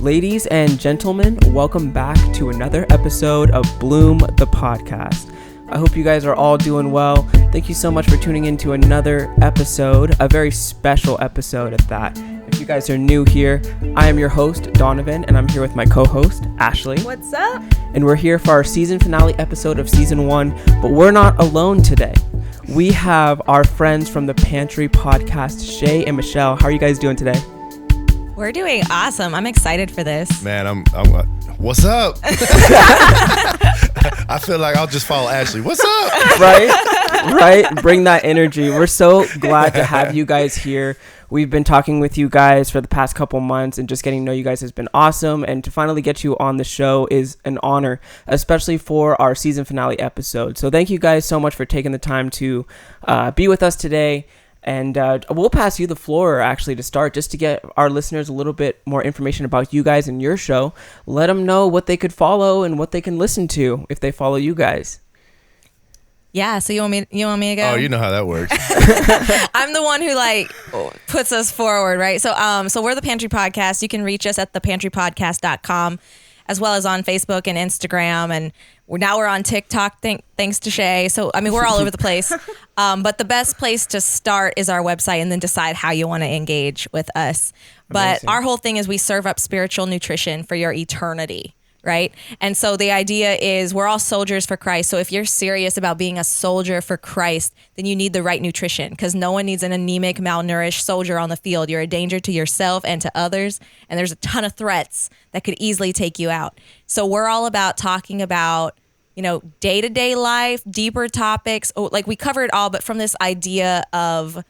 Ladies and gentlemen, welcome back to another episode of Bloom the Podcast. I hope you guys are all doing well. Thank you so much for tuning in to another episode, a very special episode at that. If you guys are new here, I am your host, Donovan, and I'm here with my co-host, Ashley. What's up? And we're here for our season finale episode of season 1, but we're not alone today. We have our friends from the Pantry podcast, Shay and Michelle. How are you guys doing today? We're doing awesome. I'm excited for this. Man, I'm what's up? I feel like I'll just follow Ashley. What's up? Right. Bring that energy. We're so glad to have you guys here. We've been talking with you guys for the past couple months, and just getting to know you guys has been awesome. And to finally get you on the show is an honor, especially for our season finale episode. So thank you guys so much for taking the time to be with us today. And we'll pass you the floor, actually, to start, just to get our listeners a little bit more information about you guys and your show. Let them know what they could follow and what they can listen to if they follow you guys. Yeah, so you want me to go? Oh, you know how that works. I'm the one who puts us forward, right? So we're the Pantry Podcast. You can reach us at thepantrypodcast.com, as well as on Facebook and Instagram, and we're on TikTok, thanks to Shay. So, I mean, we're all over the place. But the best place to start is our website, and then decide how you want to engage with us. But Our whole thing is we serve up spiritual nutrition for your eternity, right? And so the idea is we're all soldiers for Christ. So if you're serious about being a soldier for Christ, then you need the right nutrition, because no one needs an anemic, malnourished soldier on the field. You're a danger to yourself and to others, and there's a ton of threats that could easily take you out. So we're all about talking about, day-to-day life, deeper topics. Like, we cover it all, but from this idea of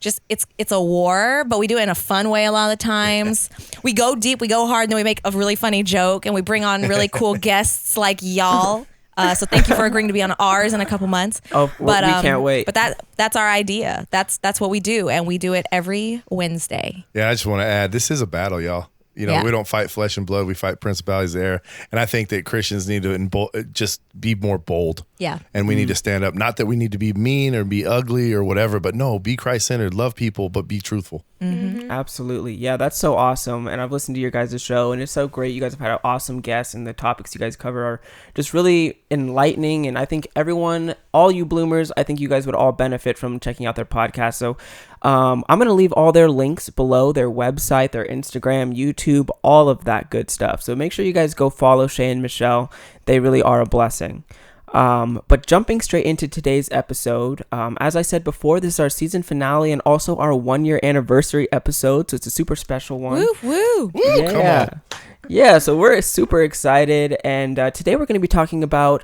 just it's a war, but we do it in a fun way a lot of the times. We go deep, we go hard, and then we make a really funny joke, and we bring on really cool guests like y'all. So thank you for agreeing to be on ours in a couple months. Oh, but, we can't wait. But that's our idea. That's what we do, and we do it every Wednesday. Yeah, I just want to add, this is a battle, y'all. We don't fight flesh and blood. We fight principalities there. And I think that Christians need to just be more bold. Yeah. And we need to stand up. Not that we need to be mean or be ugly or whatever, but no, be Christ-centered, love people, but be truthful. Mm-hmm. Absolutely. Yeah, that's so awesome. And I've listened to your guys' show, and it's so great. You guys have had awesome guests, and the topics you guys cover are just really enlightening. And I think all you bloomers, I think you guys would all benefit from checking out their podcast. So I'm going to leave all their links below, their website, their Instagram, YouTube, all of that good stuff. So make sure you guys go follow Shay and Michelle. They really are a blessing. But jumping straight into today's episode, as I said before, this is our season finale and also our 1-year anniversary episode. So it's a super special one. Woo, woo. Yeah. Come on. Yeah, so we're super excited, and today we're going to be talking about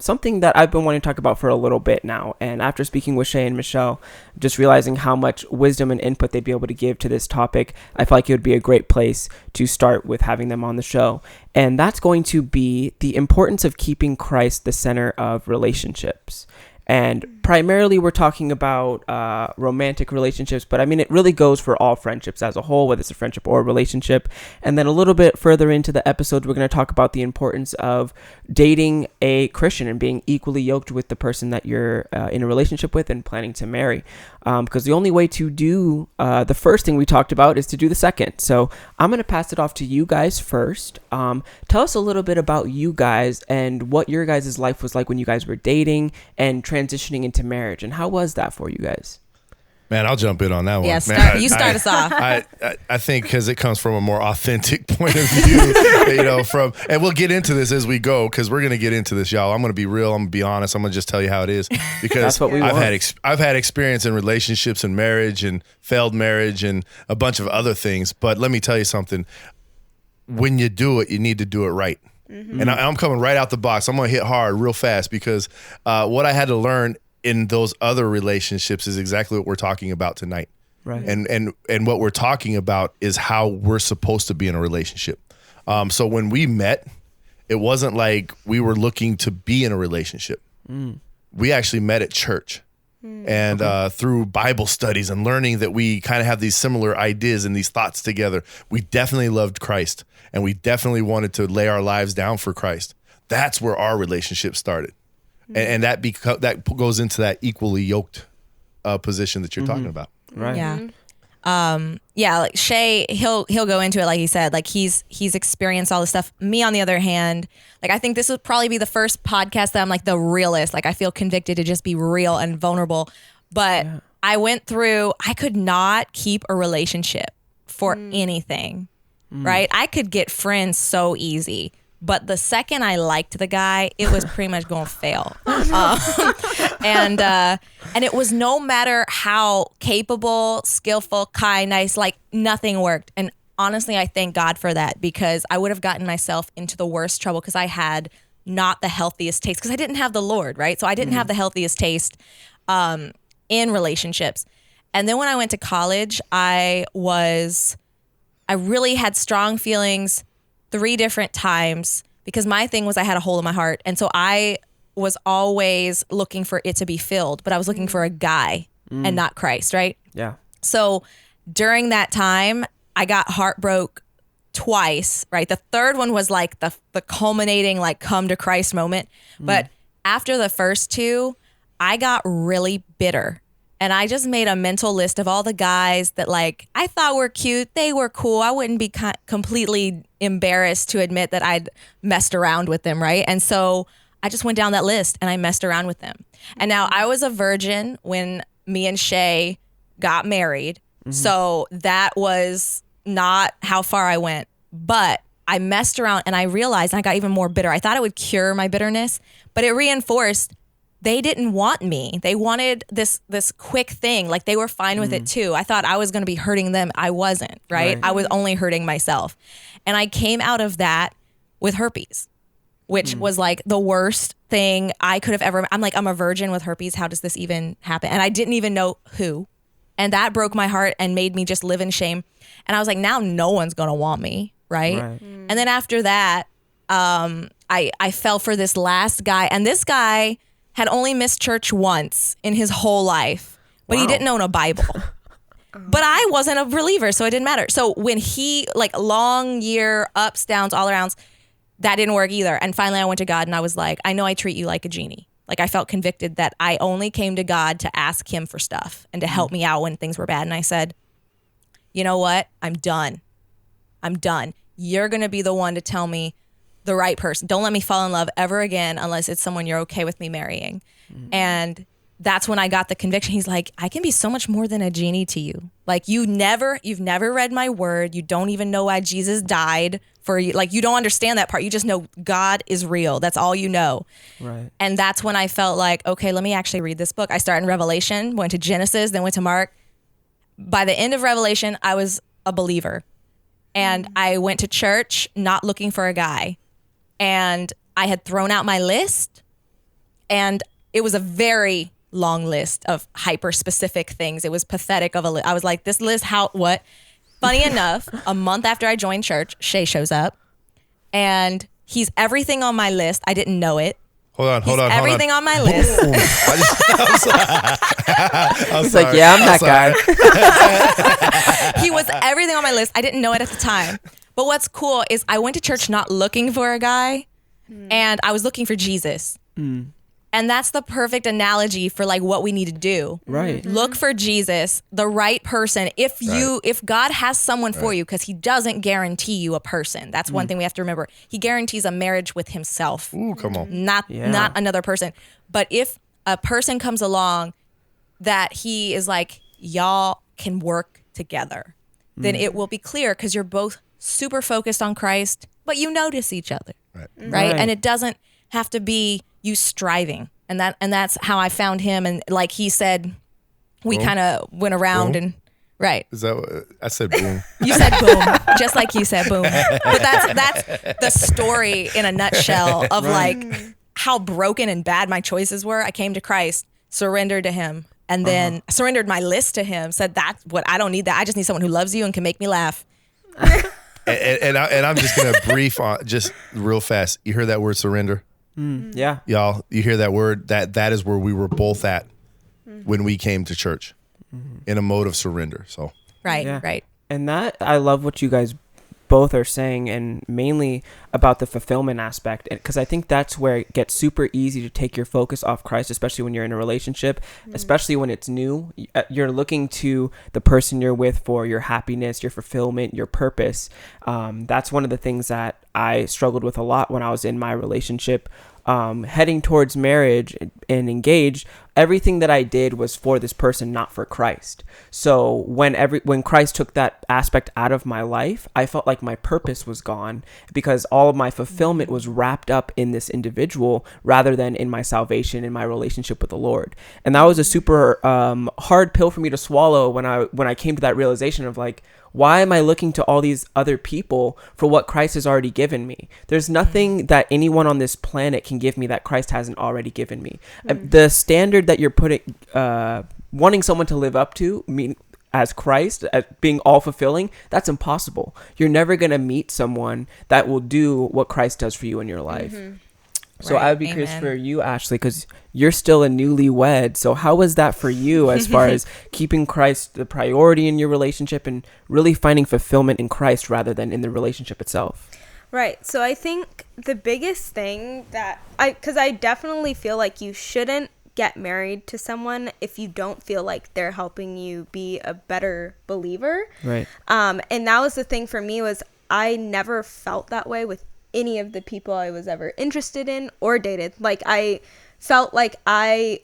something that I've been wanting to talk about for a little bit now. And after speaking with Shay and Michelle, just realizing how much wisdom and input they'd be able to give to this topic, I feel like it would be a great place to start with having them on the show. And that's going to be the importance of keeping Christ the center of relationships. And primarily we're talking about romantic relationships, but I mean, it really goes for all friendships as a whole, whether it's a friendship or a relationship. And then a little bit further into the episode, we're going to talk about the importance of dating a Christian and being equally yoked with the person that you're in a relationship with and planning to marry. Because the only way to do the first thing we talked about is to do the second. So I'm going to pass it off to you guys first. Tell us a little bit about you guys and what your guys' life was like when you guys were dating and transitioning into marriage. And how was that for you guys? Man, I'll jump in on that one. Yeah, Man, you start us off. I think because it comes from a more authentic point of view, and we'll get into this as we go, because we're going to get into this, y'all. I'm going to be real. I'm going to be honest. I'm going to just tell you how it is, because That's what we want. I've had experience in relationships and marriage and failed marriage and a bunch of other things. But let me tell you something. When you do it, you need to do it right. Mm-hmm. And I'm coming right out the box. I'm going to hit hard real fast, because what I had to learn in those other relationships is exactly what we're talking about tonight. Right. And what we're talking about is how we're supposed to be in a relationship. So when we met, it wasn't like we were looking to be in a relationship. We actually met at church. And through Bible studies and learning that we kind of have these similar ideas and these thoughts together, we definitely loved Christ, and we definitely wanted to lay our lives down for Christ. That's where our relationship started. And that goes into that equally yoked position that you're talking about. Right. Yeah. Yeah, like Shay, he'll go into it like he said, like he's experienced all this stuff. Me, on the other hand, like I think this would probably be the first podcast that I'm like the realist. Like I feel convicted to just be real and vulnerable. But I went through, I could not keep a relationship for anything, right? I could get friends so easy. But the second I liked the guy, it was pretty much going to fail. And it was no matter how capable, skillful, kind, nice, like nothing worked. And honestly, I thank God for that, because I would have gotten myself into the worst trouble because I had not the healthiest taste, because I didn't have the Lord, right? So I didn't have the healthiest taste in relationships. And then when I went to college, I really had strong feelings 3 different times, because my thing was I had a hole in my heart. And so I was always looking for it to be filled, but I was looking for a guy and not Christ, right? Yeah. So during that time, I got heartbroken twice, right? The third one was like the culminating, like come to Christ moment. But after the first 2, I got really bitter. And I just made a mental list of all the guys that like I thought were cute. They were cool. I wouldn't be completely embarrassed to admit that I'd messed around with them, right? And so I just went down that list and I messed around with them. And now I was a virgin when me and Shay got married. So that was not how far I went. But I messed around and I realized, and I got even more bitter. I thought it would cure my bitterness, but it reinforced they didn't want me. They wanted this quick thing. Like they were fine with it too. I thought I was going to be hurting them. I wasn't, right? I was only hurting myself. And I came out of that with herpes, which was like the worst thing I could have ever. I'm like, I'm a virgin with herpes. How does this even happen? And I didn't even know who. And that broke my heart and made me just live in shame. And I was like, now no one's going to want me, right? And then after that, I fell for this last guy. And this guy had only missed church once in his whole life, but he didn't own a Bible. But I wasn't a believer, so it didn't matter. So when he, like long year, ups, downs, all arounds, that didn't work either. And finally I went to God and I was like, I know I treat you like a genie. Like I felt convicted that I only came to God to ask him for stuff and to help me out when things were bad. And I said, you know what? I'm done. You're going to be the one to tell me the right person. Don't let me fall in love ever again unless it's someone you're okay with me marrying. And that's when I got the conviction. He's like, I can be so much more than a genie to you. Like you've never read my word. You don't even know why Jesus died for you. Like you don't understand that part. You just know God is real. That's all you know. Right. And that's when I felt like, okay, let me actually read this book. I started in Revelation, went to Genesis, then went to Mark. By the end of Revelation, I was a believer. And I went to church not looking for a guy. And I had thrown out my list, and it was a very long list of hyper specific things. It was pathetic of a list. I was like, this list, what? Funny enough, a month after I joined church, Shay shows up, and he's everything on my list. I didn't know it. Hold on. Everything on my list. He's like, yeah, I'm that guy. He was everything on my list. I didn't know it at the time. But what's cool is I went to church not looking for a guy, and I was looking for Jesus. And that's the perfect analogy for like what we need to do. Right. Look for Jesus, the right person. If God has someone for you, because he doesn't guarantee you a person. That's one thing we have to remember. He guarantees a marriage with himself. Ooh, come on. Not another person. But if a person comes along that he is like, y'all can work together, then it will be clear, because you're both super focused on Christ, but you notice each other. Right? And it doesn't have to be you striving. And that's how I found him. And like he said, we kind of went around and Is that what I said? Boom. You said boom, just like you said boom. But that's the story in a nutshell of like how broken and bad my choices were. I came to Christ, surrendered to him, and then surrendered my list to him. Said, that's what I don't need. That I just need someone who loves you and can make me laugh. and I'm just gonna brief on just real fast. You hear that word surrender? Yeah. Y'all, you hear that word? That is where we were both at when we came to church, in a mode of surrender. So right. And that, I love what you guys both are saying, and mainly about the fulfillment aspect, because I think that's where it gets super easy to take your focus off Christ, especially when you're in a relationship, especially when it's new. You're looking to the person you're with for your happiness, your fulfillment, your purpose. That's one of the things that I struggled with a lot when I was in my relationship. Heading towards marriage and engaged, everything that I did was for this person, not for Christ. So when Christ took that aspect out of my life, I felt like my purpose was gone, because all of my fulfillment was wrapped up in this individual rather than in my salvation, in my relationship with the Lord. And that was a super hard pill for me to swallow when I came to that realization of like, why am I looking to all these other people for what Christ has already given me? There's nothing that anyone on this planet can give me that Christ hasn't already given me. The standard that you're putting, wanting someone to live up to, as Christ, as being all fulfilling, that's impossible. You're never going to meet someone that will do what Christ does for you in your life. So Right. I would be curious for you, Ashley, because you're still a newlywed. So how was that for you as far as keeping Christ the priority in your relationship and really finding fulfillment in Christ rather than in the relationship itself? Right. So I think the biggest thing because I definitely feel like you shouldn't get married to someone if you don't feel like they're helping you be a better believer. Right. And that was the thing for me, was I never felt that way with any of the people I was ever interested in or dated. Like, I felt like I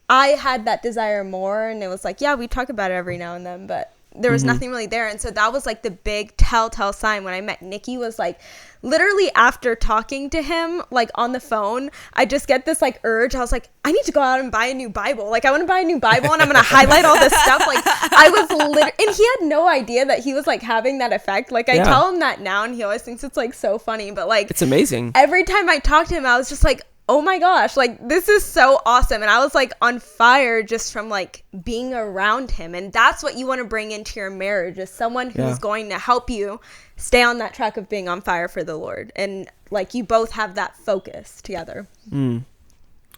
had that desire more, and it was like, yeah, we talk about it every now and then, but there was nothing really there. And so that was like the big telltale sign when I met Nikki, was like, literally after talking to him, like on the phone, I just get this like urge. I was like, I need to go out and buy a new Bible. Like, I want to buy a new Bible, and I'm going to highlight all this stuff. Like, I was and he had no idea that he was like having that effect. Like, I tell him that now, and he always thinks it's like so funny, but like, it's amazing. Every time I talk to him, I was just like, oh my gosh, like, this is so awesome. And I was like on fire just from like being around him. And that's what you want to bring into your marriage, is someone who's going to help you stay on that track of being on fire for the Lord. And like, you both have that focus together.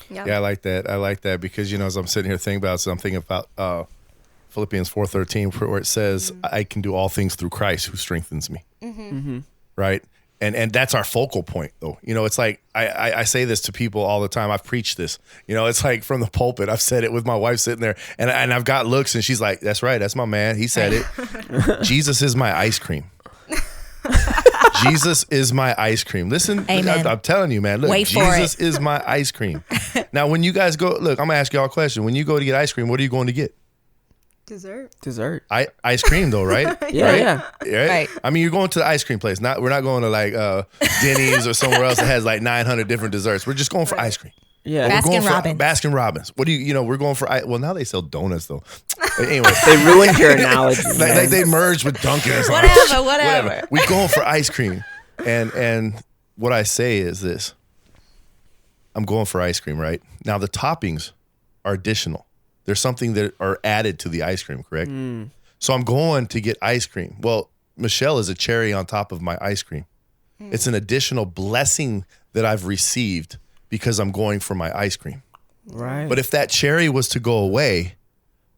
Yeah, I like that because, you know, as I'm sitting here thinking about it, so I'm thinking about Philippians 4:13, where it says, I can do all things through Christ who strengthens me. Right. And that's our focal point, though. You know, it's like I say this to people all the time. I've preached this. You know, it's like from the pulpit. I've said it with my wife sitting there, and I've got looks, and she's like, "That's right, that's my man. He said it. Jesus is my ice cream. Jesus is my ice cream. Listen, I'm telling you, man. Look, Wait for Jesus is my ice cream. Now, when you guys go, look, I'm gonna ask y'all a question. When you go to get ice cream, what are you going to get? Dessert. Ice cream, though, right? Yeah. Right. I mean, you're going to the ice cream place. We're not going to like Denny's or somewhere else that has like 900 different desserts. We're just going for ice cream. Yeah. We're going Baskin-Robbins. for Baskin-Robbins. What do you know? We're going for well, now they sell donuts though. But anyway, They ruined your analogy. like they merged with Dunkin' or something. Whatever. We're going for ice cream, and what I say is this: I'm going for ice cream, right? Now the toppings are additional. There's something that are added to the ice cream, correct? So I'm going to get ice cream. Well, Michelle is a cherry on top of my ice cream. It's an additional blessing that I've received because I'm going for my ice cream. Right. But if that cherry was to go away,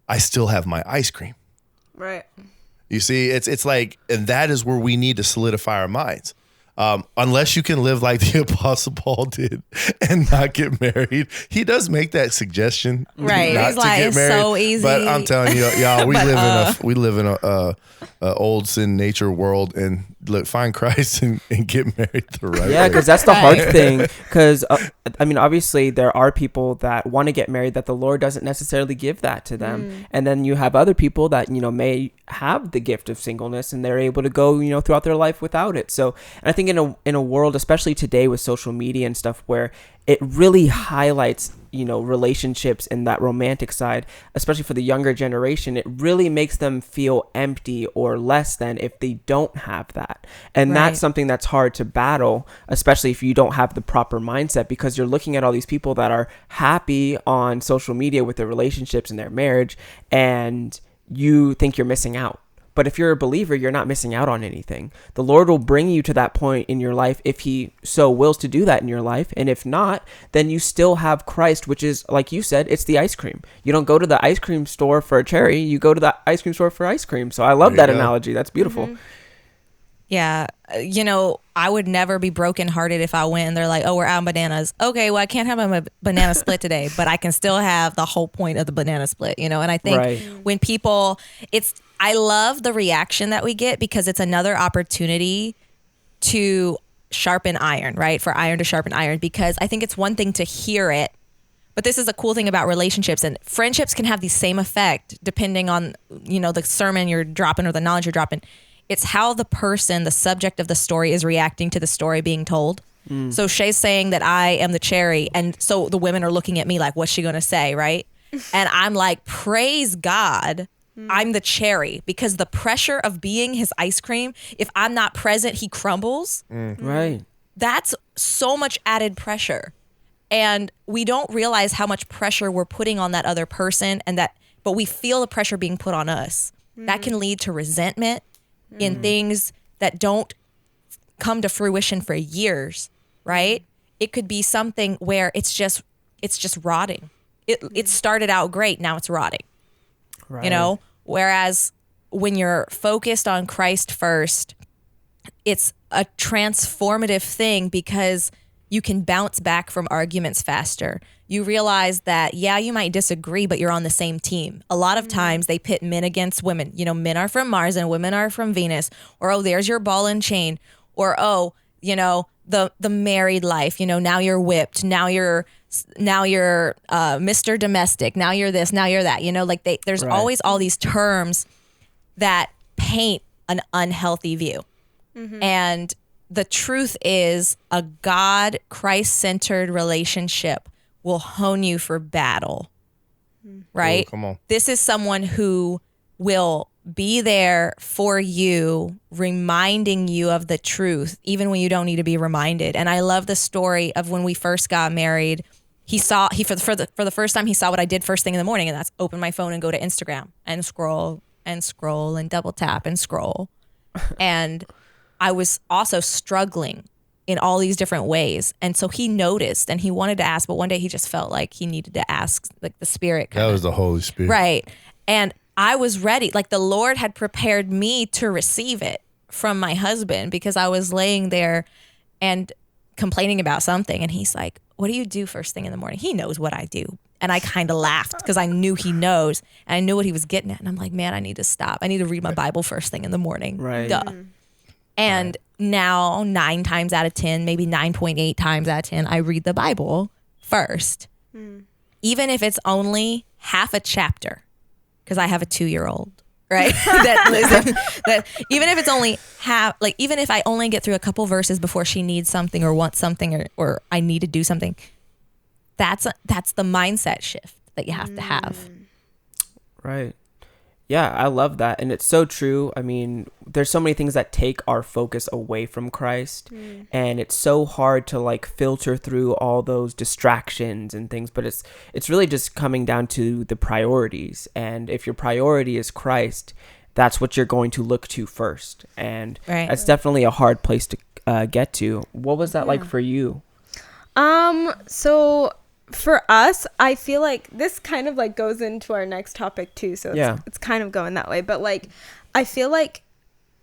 I still have my ice cream. Right. You see, it's like, and that is where we need to solidify our minds. Unless you can live like the Apostle Paul did and not get married. He does make that suggestion, Right. not He's to like, get it's married. so easy. But I'm telling you, y'all, we live in a old sin nature world, and look, find Christ and get married the right Yeah, way. because that's the hard thing. Because I mean, obviously, there are people that want to get married that the Lord doesn't necessarily give that to them, and then you have other people that may have the gift of singleness and they're able to go throughout their life without it. So, and I think in a world, especially today with social media and stuff, where it really highlights relationships and that romantic side, especially for the younger generation, it really makes them feel empty or less than if they don't have that. And that's something that's hard to battle, especially if you don't have the proper mindset, because you're looking at all these people that are happy on social media with their relationships and their marriage, and you think you're missing out. But if you're a believer, you're not missing out on anything. The Lord will bring you to that point in your life if he so wills to do that in your life. And if not, then you still have Christ, which is, like you said, it's the ice cream. You don't go to the ice cream store for a cherry. You go to the ice cream store for ice cream. So I love that analogy. That's beautiful. Yeah. I would never be brokenhearted if I went and they're like, oh, we're out of bananas. Okay, well, I can't have a banana split today, but I can still have the whole point of the banana split, And I think Right. when people, I love the reaction that we get because it's another opportunity to sharpen iron, right? For iron to sharpen iron, because I think it's one thing to hear it, but this is a cool thing about relationships, and friendships can have the same effect depending on, the sermon you're dropping or the knowledge you're dropping. It's how the person, the subject of the story, is reacting to the story being told. So Shay's saying that I am the cherry, and so the women are looking at me like, what's she going to say, right? And I'm like, praise God, I'm the cherry, because the pressure of being his ice cream, if I'm not present, he crumbles. Right. That's so much added pressure. And we don't realize how much pressure we're putting on that other person, but we feel the pressure being put on us. That can lead to resentment in things that don't come to fruition for years, right? It could be something where it's just rotting. It started out great, now it's rotting. Right. Whereas when you're focused on Christ first, it's a transformative thing because you can bounce back from arguments faster. You realize that, yeah, you might disagree, but you're on the same team. A lot of times they pit men against women. Men are from Mars and women are from Venus. Or, oh, there's your ball and chain. Or, oh, the married life. Now you're whipped. Now you're Mr. Domestic. Now you're this. Now you're that. There's Right. always all these terms that paint an unhealthy view. And the truth is, a God, Christ-centered relationship will hone you for battle, right? Oh, come on. This is someone who will be there for you, reminding you of the truth, even when you don't need to be reminded. And I love the story of when we first got married. For the first time, he saw what I did first thing in the morning, and that's open my phone and go to Instagram and scroll and double tap and scroll. And I was also struggling in all these different ways. And so he noticed and he wanted to ask, but one day he just felt like he needed to ask, like the Spirit. That was the Holy Spirit. Right. And I was ready. Like the Lord had prepared me to receive it from my husband because I was laying there and complaining about something. And he's like, what do you do first thing in the morning? He knows what I do. And I kind of laughed because I knew he knows. And I knew what he was getting at. And I'm like, man, I need to stop. I need to read my Bible first thing in the morning. Right. Duh. And now 9 times out of 10, maybe 9.8 times out of 10, I read the Bible first. Even if it's only half a chapter, because I have a 2-year-old, right? Even if it's only half, like even if I only get through a couple verses before she needs something or wants something or I need to do something, that's the mindset shift that you have to have. Right. Yeah, I love that. And it's so true. I mean, there's so many things that take our focus away from Christ. And it's so hard to like filter through all those distractions and things. But it's really just coming down to the priorities. And if your priority is Christ, that's what you're going to look to first. And that's definitely a hard place to get to. What was that like for you? So for us, I feel like this kind of like goes into our next topic too. So it's kind of going that way. But like, I feel like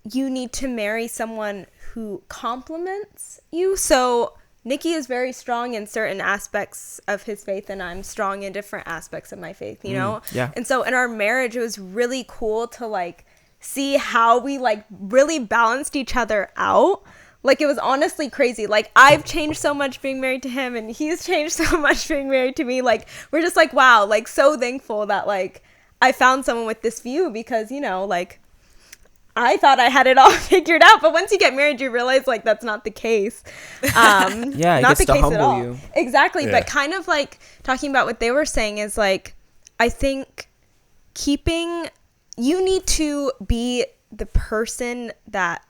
you need to marry someone who complements you. So Nikki is very strong in certain aspects of his faith, and I'm strong in different aspects of my faith, you know? Yeah. And so in our marriage, it was really cool to like see how we like really balanced each other out. Like, it was honestly crazy. Like, I've changed so much being married to him, and he's changed so much being married to me. Like, we're just like, wow, like, so thankful that, like, I found someone with this view because, you know, like, I thought I had it all figured out. But once you get married, you realize, like, that's not the case. Yeah, it not gets the to case humble at all. you. Exactly. Yeah. But kind of, like, talking about what they were saying is, like, I think you need to be the person that,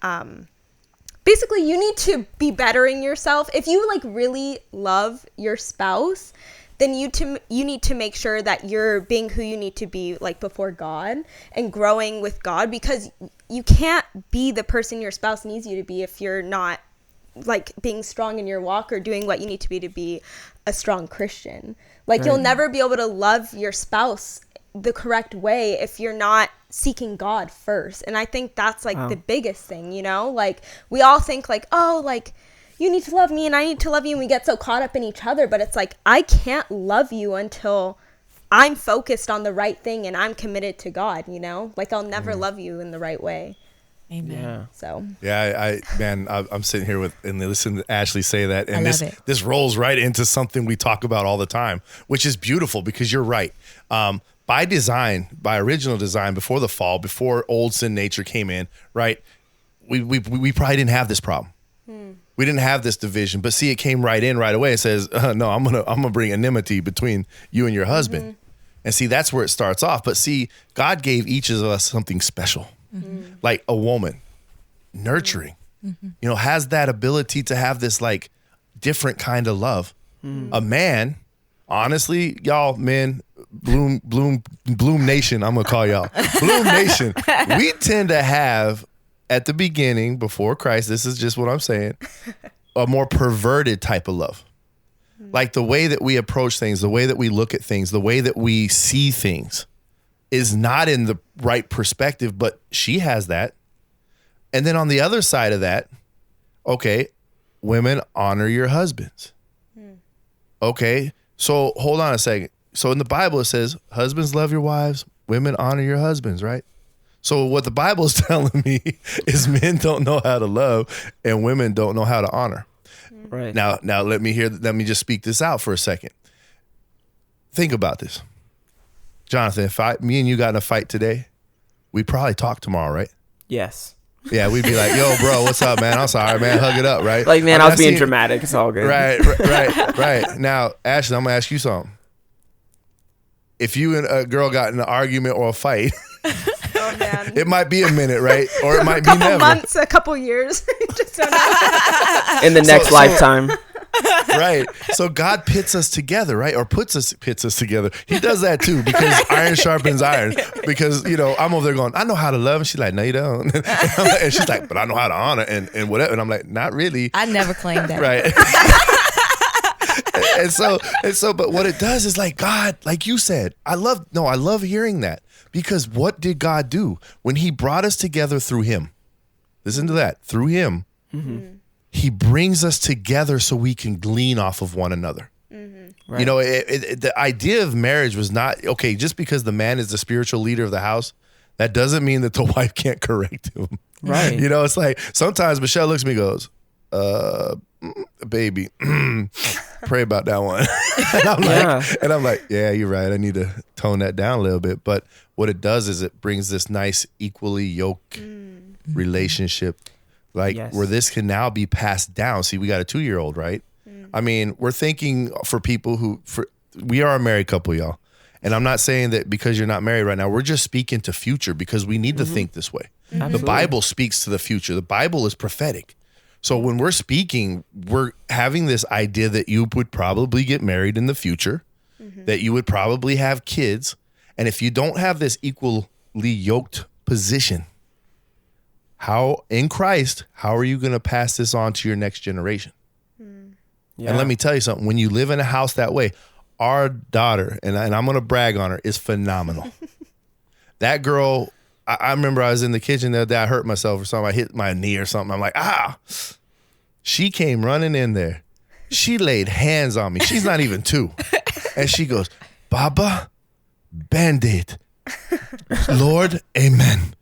basically, you need to be bettering yourself. If you like really love your spouse, then you need to make sure that you're being who you need to be, like before God and growing with God, because you can't be the person your spouse needs you to be if you're not like being strong in your walk or doing what you need to be a strong Christian. Like, you'll never be able to love your spouse the correct way if you're not seeking God first. And I think that's like the biggest thing, you know, like we all think like, oh, like you need to love me and I need to love you. And we get so caught up in each other, but it's like, I can't love you until I'm focused on the right thing and I'm committed to God, you know, like I'll never love you in the right way. Amen. Yeah. So Yeah, I'm sitting here and listen to Ashley say that, and I love it. this rolls right into something we talk about all the time, which is beautiful because you're right. By design, by original design, before the fall, before old sin nature came in, right? We probably didn't have this problem. We didn't have this division, but see, it came right in right away. It says, "No, I'm gonna bring enmity between you and your husband," and see, that's where it starts off. But see, God gave each of us something special. Like a woman, nurturing, you know, has that ability to have this like different kind of love. A man, honestly, y'all, men, Bloom Nation, I'm gonna call y'all Bloom Nation. We tend to have at the beginning, before Christ, this is just what I'm saying, a more perverted type of love. Like the way that we approach things, the way that we look at things, the way that we see things is not in the right perspective, but she has that. And then on the other side of that, okay, women, honor your husbands. Okay, so hold on a second. So in the Bible, it says, husbands, love your wives, women, honor your husbands, right? So what the Bible is telling me is men don't know how to love and women don't know how to honor. Right. Now let me just speak this out for a second. Think about this. Jonathan, if me and you got in a fight today, we'd probably talk tomorrow, right? Yes. Yeah, we'd be like, yo, bro, what's up, man? I'm sorry, man. Hug it up, right? Like, man, I was being seen- dramatic. It's all good. Right. Now, Ashley, I'm going to ask you something. If you and a girl got in an argument or a fight, oh man, it might be a minute, right? Or it might a be couple never. months, a couple years. Just don't know. In the next lifetime. Right. So God pits us together, right? Or pits us together. He does that too because iron sharpens iron. Because, you know, I'm over there going, I know how to love. And she's like, no, you don't. And she's like, but I know how to honor and whatever. And I'm like, not really. I never claimed that. Right. and so, but what it does is like God, like you said, I love hearing that because what did God do when he brought us together through him? Listen to that. Through him. He brings us together so we can glean off of one another. Right. You know, the idea of marriage was not, okay, just because the man is the spiritual leader of the house, that doesn't mean that the wife can't correct him. Right. You know, it's like sometimes Michelle looks at me and goes, baby, pray about that one. And I'm like, yeah, you're right. I need to tone that down a little bit. But what it does is it brings this nice, equally yoked relationship. Like where this can now be passed down. See, we got a 2-year-old, right? I mean, we're thinking for people we are a married couple, y'all. And I'm not saying that because you're not married right now, we're just speaking to future because we need to think this way. The Bible speaks to the future. The Bible is prophetic. So when we're speaking, we're having this idea that you would probably get married in the future, that you would probably have kids. And if you don't have this equally yoked position, how in Christ, how are you going to pass this on to your next generation? Yeah. And let me tell you something. When you live in a house that way, our daughter, and I'm going to brag on her, is phenomenal. That girl, I remember I was in the kitchen the other day. I hurt myself or something. I hit my knee or something. I'm like, She came running in there. She laid hands on me. She's not even 2. And she goes, Baba, Band-Aid. Lord, amen.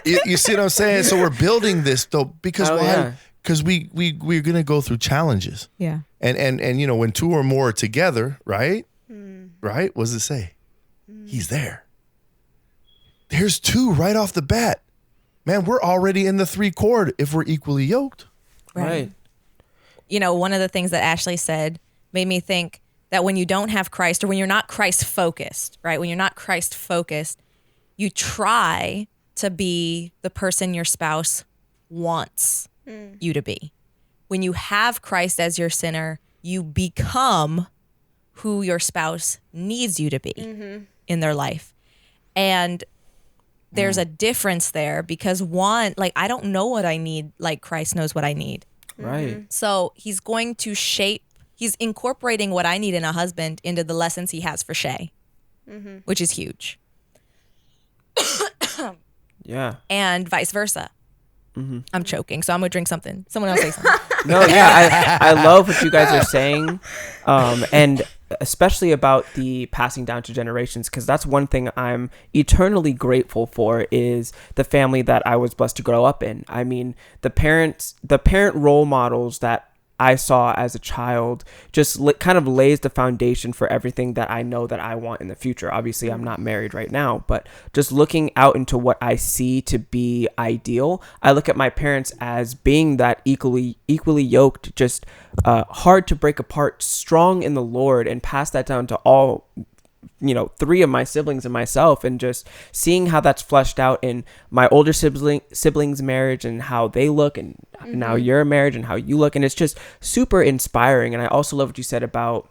You see what I'm saying? So we're building this though because why? Yeah. Because we're gonna go through challenges. Yeah. And you know when 2 or more are together, right? Right? What does it say? He's there. There's 2 right off the bat. Man, we're already in the 3 chord if we're equally yoked. Right. You know, one of the things that Ashley said made me think that when you don't have Christ or when you're not Christ focused, right? When you're not Christ focused, you try to be the person your spouse wants you to be. When you have Christ as your center, you become who your spouse needs you to be in their life. And there's a difference there because one, like, I don't know what I need like Christ knows what I need. Right. So he's going to he's incorporating what I need in a husband into the lessons he has for Shay, which is huge. Yeah. and vice versa. I'm choking, so I'm gonna drink something. Someone else say something. No, yeah, I love what you guys are saying, and especially about the passing down to generations, because that's one thing I'm eternally grateful for is the family that I was blessed to grow up in. I mean, the parent role models that I saw as a child just kind of lays the foundation for everything that I know that I want in the future. Obviously, I'm not married right now, but just looking out into what I see to be ideal, I look at my parents as being that equally yoked, just hard to break apart, strong in the Lord, and pass that down to all, three of my siblings and myself, and just seeing how that's fleshed out in my older siblings' marriage and how they look, and now your marriage and how you look. And it's just super inspiring. And I also love what you said about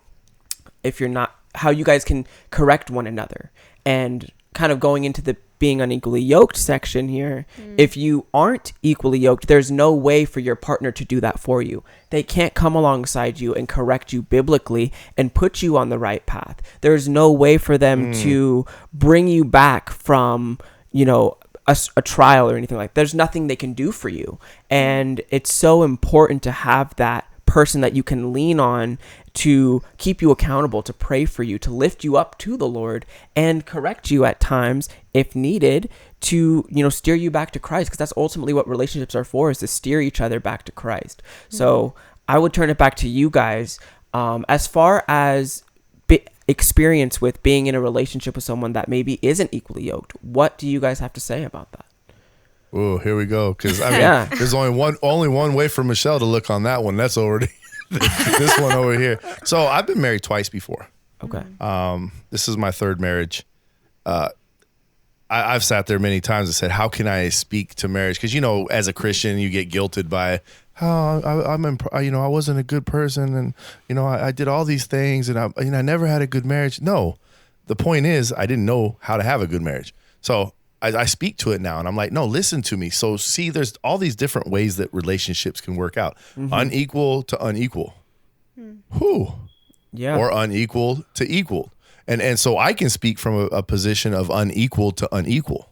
how you guys can correct one another, and kind of going into the being unequally yoked section here. If you aren't equally yoked, there's no way for your partner to do that for you. They can't come alongside you and correct you biblically and put you on the right path. There's no way for them to bring you back from, a trial or anything like that. There's nothing they can do for you. And it's so important to have that person that you can lean on to keep you accountable, to pray for you, to lift you up to the Lord, and correct you at times if needed, to steer you back to Christ, because that's ultimately what relationships are for, is to steer each other back to Christ. So I would turn it back to you guys, as far as experience with being in a relationship with someone that maybe isn't equally yoked. What do you guys have to say about that? Oh, here we go. Because there's only one way for Michelle to look on that one. That's already this one over here. So I've been married twice before. Okay. This is my third marriage. I've sat there many times and said, how can I speak to marriage? Because as a Christian, you get guilted by, I wasn't a good person, and I did all these things, and I never had a good marriage. No, the point is I didn't know how to have a good marriage. So I speak to it now, and I'm like, no, listen to me. So see, there's all these different ways that relationships can work out. Unequal to unequal. Who? Yeah. Or unequal to equal. And so I can speak from a position of unequal to unequal.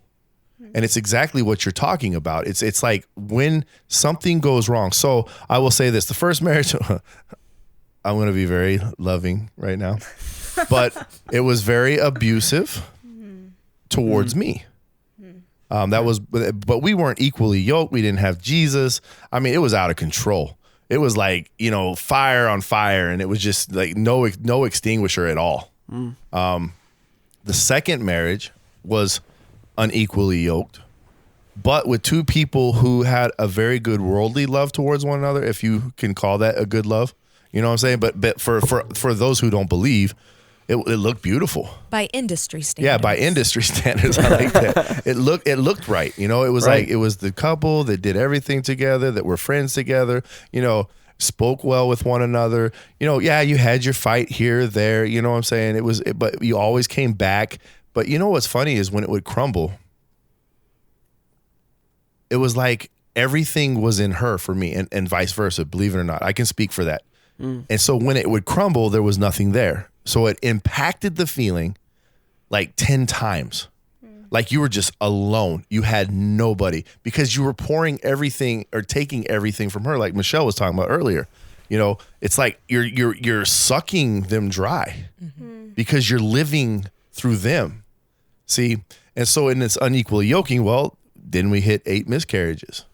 And it's exactly what you're talking about. It's like when something goes wrong. So I will say this, the first marriage, I'm going to be very loving right now, but it was very abusive towards me. But we weren't equally yoked. We didn't have Jesus. I mean, it was out of control. It was like, fire on fire, and it was just like no extinguisher at all. The second marriage was unequally yoked, but with two people who had a very good worldly love towards one another, if you can call that a good love. You know what I'm saying? But for those who don't believe, it looked beautiful By industry standards. Yeah, by industry standards. I like that. It looked right. It was right. Like it was the couple that did everything together, that were friends together, spoke well with one another. You had your fight here, there, you know what I'm saying? But you always came back. But what's funny is when it would crumble, it was like everything was in her for me, and vice versa, believe it or not. I can speak for that. And so when it would crumble, there was nothing there. So it impacted the feeling like 10 times. Like you were just alone. You had nobody because you were pouring everything or taking everything from her, like Michelle was talking about earlier. It's like you're sucking them dry because you're living through them. See? And so in this unequal yoking, then we hit 8 miscarriages.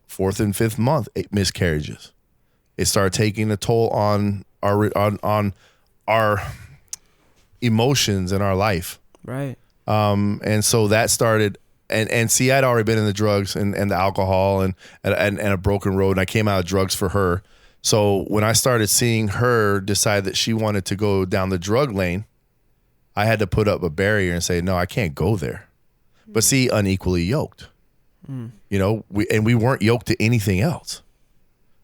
Fourth and fifth month, 8 miscarriages. It started taking a toll on our emotions in our life. Right. And so that started, and see, I'd already been in the drugs and the alcohol and a broken road, and I came out of drugs for her. So when I started seeing her decide that she wanted to go down the drug lane, I had to put up a barrier and say, no, I can't go there. But see, unequally yoked, we weren't yoked to anything else.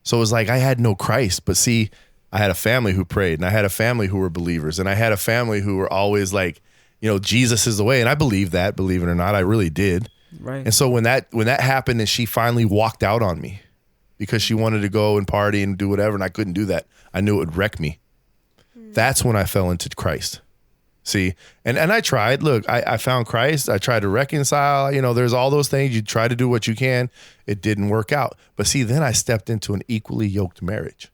So it was like I had no Christ, but see, I had a family who prayed, and I had a family who were believers, and I had a family who were always like, Jesus is the way. And I believe that, believe it or not, I really did. Right. And so when that happened and she finally walked out on me because she wanted to go and party and do whatever, and I couldn't do that, I knew it would wreck me. That's when I fell into Christ. See, and I tried. Look, I found Christ. I tried to reconcile. There's all those things. You try to do what you can. It didn't work out. But see, then I stepped into an equally yoked marriage.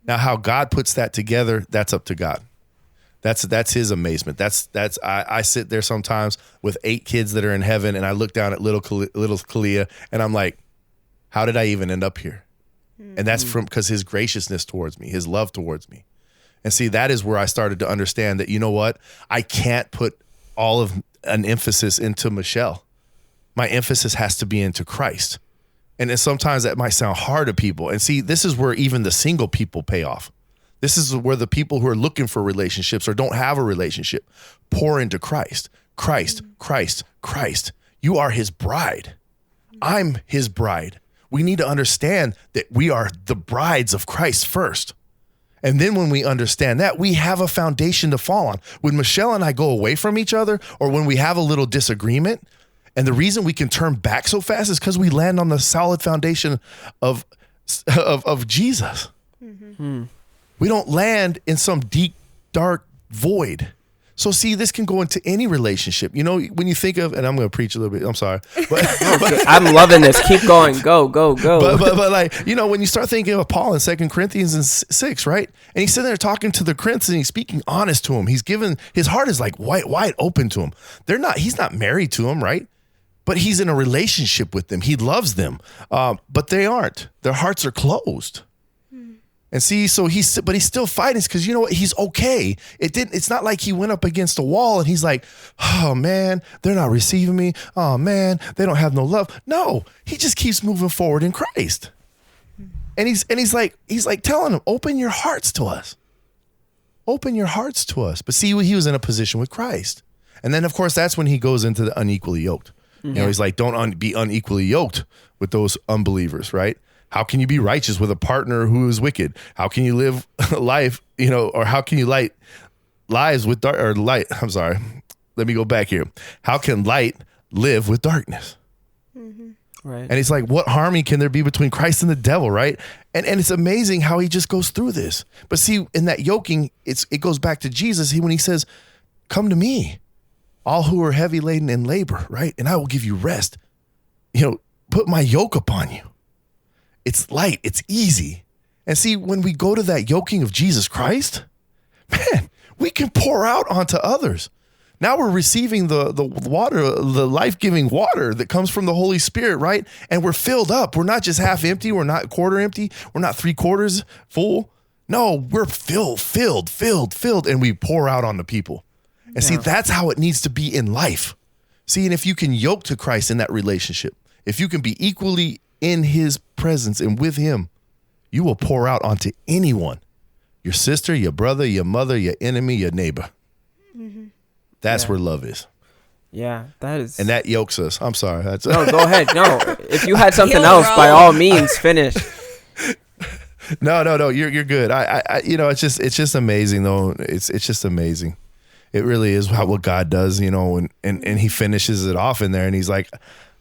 Now, how God puts that together, that's up to God. That's his amazement. I sit there sometimes with 8 kids that are in heaven, and I look down at little Kalia, and I'm like, how did I even end up here? And that's because his graciousness towards me, his love towards me. And see, that is where I started to understand that, you know what? I can't put all of an emphasis into Michelle. My emphasis has to be into Christ. And then sometimes that might sound hard to people. And see, this is where even the single people pay off. This is where the people who are looking for relationships or don't have a relationship pour into Christ. Christ, Christ, Christ. You are his bride. I'm his bride. We need to understand that we are the brides of Christ first. And then when we understand that, we have a foundation to fall on. When Michelle and I go away from each other, or when we have a little disagreement, and the reason we can turn back so fast is because we land on the solid foundation of Jesus. Mm-hmm. We don't land in some deep, dark void. So see, this can go into any relationship. When you think of, and I'm going to preach a little bit, I'm sorry. But I'm loving this. Keep going. Go. But like, when you start thinking of Paul in 2 Corinthians 6, right? And he's sitting there talking to the Corinthians and he's speaking honest to him. He's given, his heart is like wide open to him. He's not married to him, right? But he's in a relationship with them. He loves them. But they aren't. Their hearts are closed. And see, so he's still fighting because you know what? He's okay. It's not like he went up against a wall and he's like, oh man, they're not receiving me. Oh man, they don't have no love. No, he just keeps moving forward in Christ. And he's like telling them, open your hearts to us. Open your hearts to us. But see, he was in a position with Christ. And then of course, that's when he goes into the unequally yoked. Mm-hmm. He's like, don't be unequally yoked with those unbelievers, right? How can you be righteous with a partner who is wicked? How can you live life, or how can you light lives with dark or light? I'm sorry. Let me go back here. How can light live with darkness? Mm-hmm. Right. And it's like, what harmony can there be between Christ and the devil, right? And it's amazing how he just goes through this. But see, in that yoking, it goes back to Jesus. When he says, come to me, all who are heavy laden and labor, right? And I will give you rest. Put my yoke upon you. It's light. It's easy. And see, when we go to that yoking of Jesus Christ, man, we can pour out onto others. Now we're receiving the water, the life-giving water that comes from the Holy Spirit, right? And we're filled up. We're not just half empty. We're not quarter empty. We're not 3/4 full. No, we're filled, and we pour out on the people. And see, that's how it needs to be in life. See, and if you can yoke to Christ in that relationship, if you can be equally in his presence and with him, you will pour out onto anyone, your sister, your brother, your mother, your enemy, your neighbor. Mm-hmm. That's where love is. Yeah, that is. And that yokes us. I'm sorry. No, go ahead. No, if you had something else, by all means, finish. No. You're good. I it's just amazing though. It's just amazing. It really is what God does, and he finishes it off in there and he's like,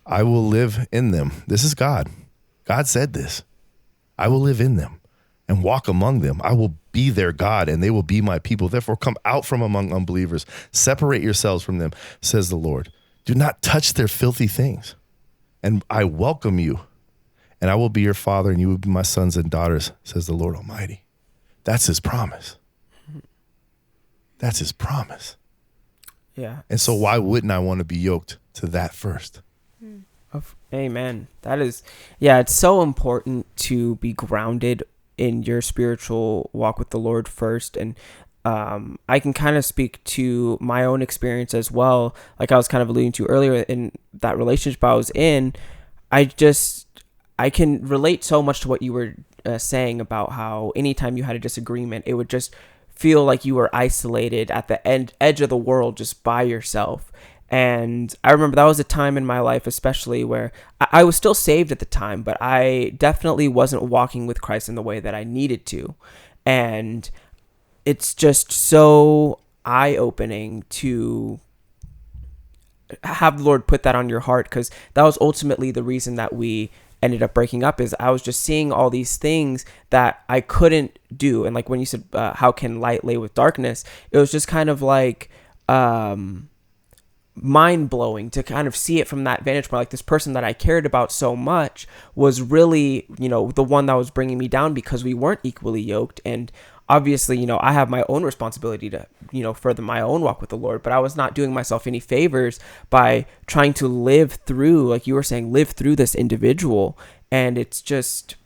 I will live in them. This is God. God said this. I will live in them and walk among them. I will be their God and they will be my people. Therefore, come out from among unbelievers. Separate yourselves from them, says the Lord. Do not touch their filthy things. And I welcome you. And I will be your father and you will be my sons and daughters, says the Lord Almighty. That's his promise. That's his promise. Yeah. And so why wouldn't I want to be yoked to that first? Amen. That is, it's so important to be grounded in your spiritual walk with the Lord first. And I can kind of speak to my own experience as well. Like I was kind of alluding to earlier in that relationship I was in, I can relate so much to what you were saying about how anytime you had a disagreement, it would just feel like you were isolated at the edge of the world just by yourself. And I remember that was a time in my life, especially where I was still saved at the time, but I definitely wasn't walking with Christ in the way that I needed to. And it's just so eye-opening to have the Lord put that on your heart, because that was ultimately the reason that we ended up breaking up. Is I was just seeing all these things that I couldn't do. And like when you said, how can light lay with darkness? It was just kind of like, mind blowing to kind of see it from that vantage point. Like this person that I cared about so much was really, the one that was bringing me down because we weren't equally yoked. And obviously, I have my own responsibility to, further my own walk with the Lord, but I was not doing myself any favors by trying to live through, like you were saying, live through this individual. And it's just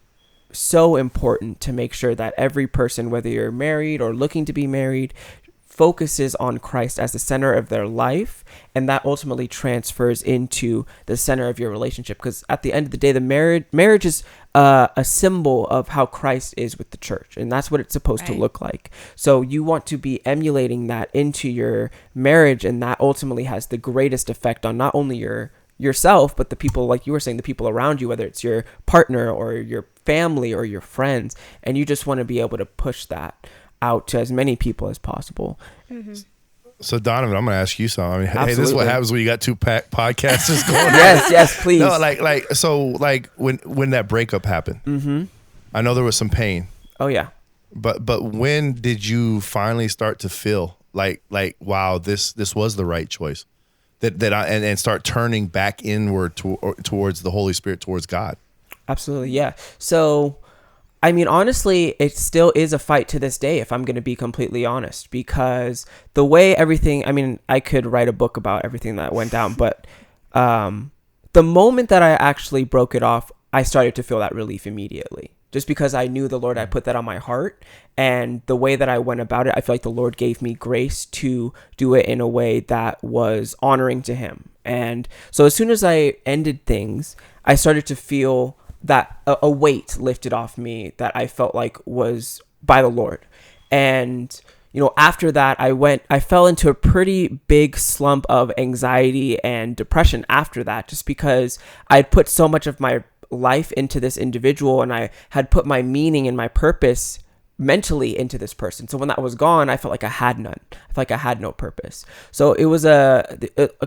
so important to make sure that every person, whether you're married or looking to be married, focuses on Christ as the center of their life, and that ultimately transfers into the center of your relationship. Because at the end of the day, the marriage is a symbol of how Christ is with the church, and that's what it's supposed to look like. So you want to be emulating that into your marriage, and that ultimately has the greatest effect on not only yourself, but the people, like you were saying, the people around you, whether it's your partner or your family or your friends. And you just want to be able to push that out to as many people as possible. Mm-hmm. So Donovan, I'm going to ask you something. I mean, Absolutely. hey, this is what happens when you got two podcasters going on. Yes, please. No, like when that breakup happened, Mm-hmm. I know there was some pain. Oh yeah. But when did you finally start to feel like wow, this was the right choice, and start turning back inward towards the Holy Spirit, towards God? Absolutely, yeah. So, I mean, honestly, it still is a fight to this day, if I'm going to be completely honest, because the way everything, I mean, I could write a book about everything that went down, but the moment that I actually broke it off, I started to feel that relief immediately, just because I knew the Lord had put that on my heart. And the way that I went about it, I feel like the Lord gave me grace to do it in a way that was honoring to him. And so as soon as I ended things, I started to feel that a weight lifted off me that I felt like was by the Lord. And, after that, I fell into a pretty big slump of anxiety and depression after that, just because I'd put so much of my life into this individual, and I had put my meaning and my purpose mentally into this person. So when that was gone, I felt like I had none. I felt like I had no purpose. So it was a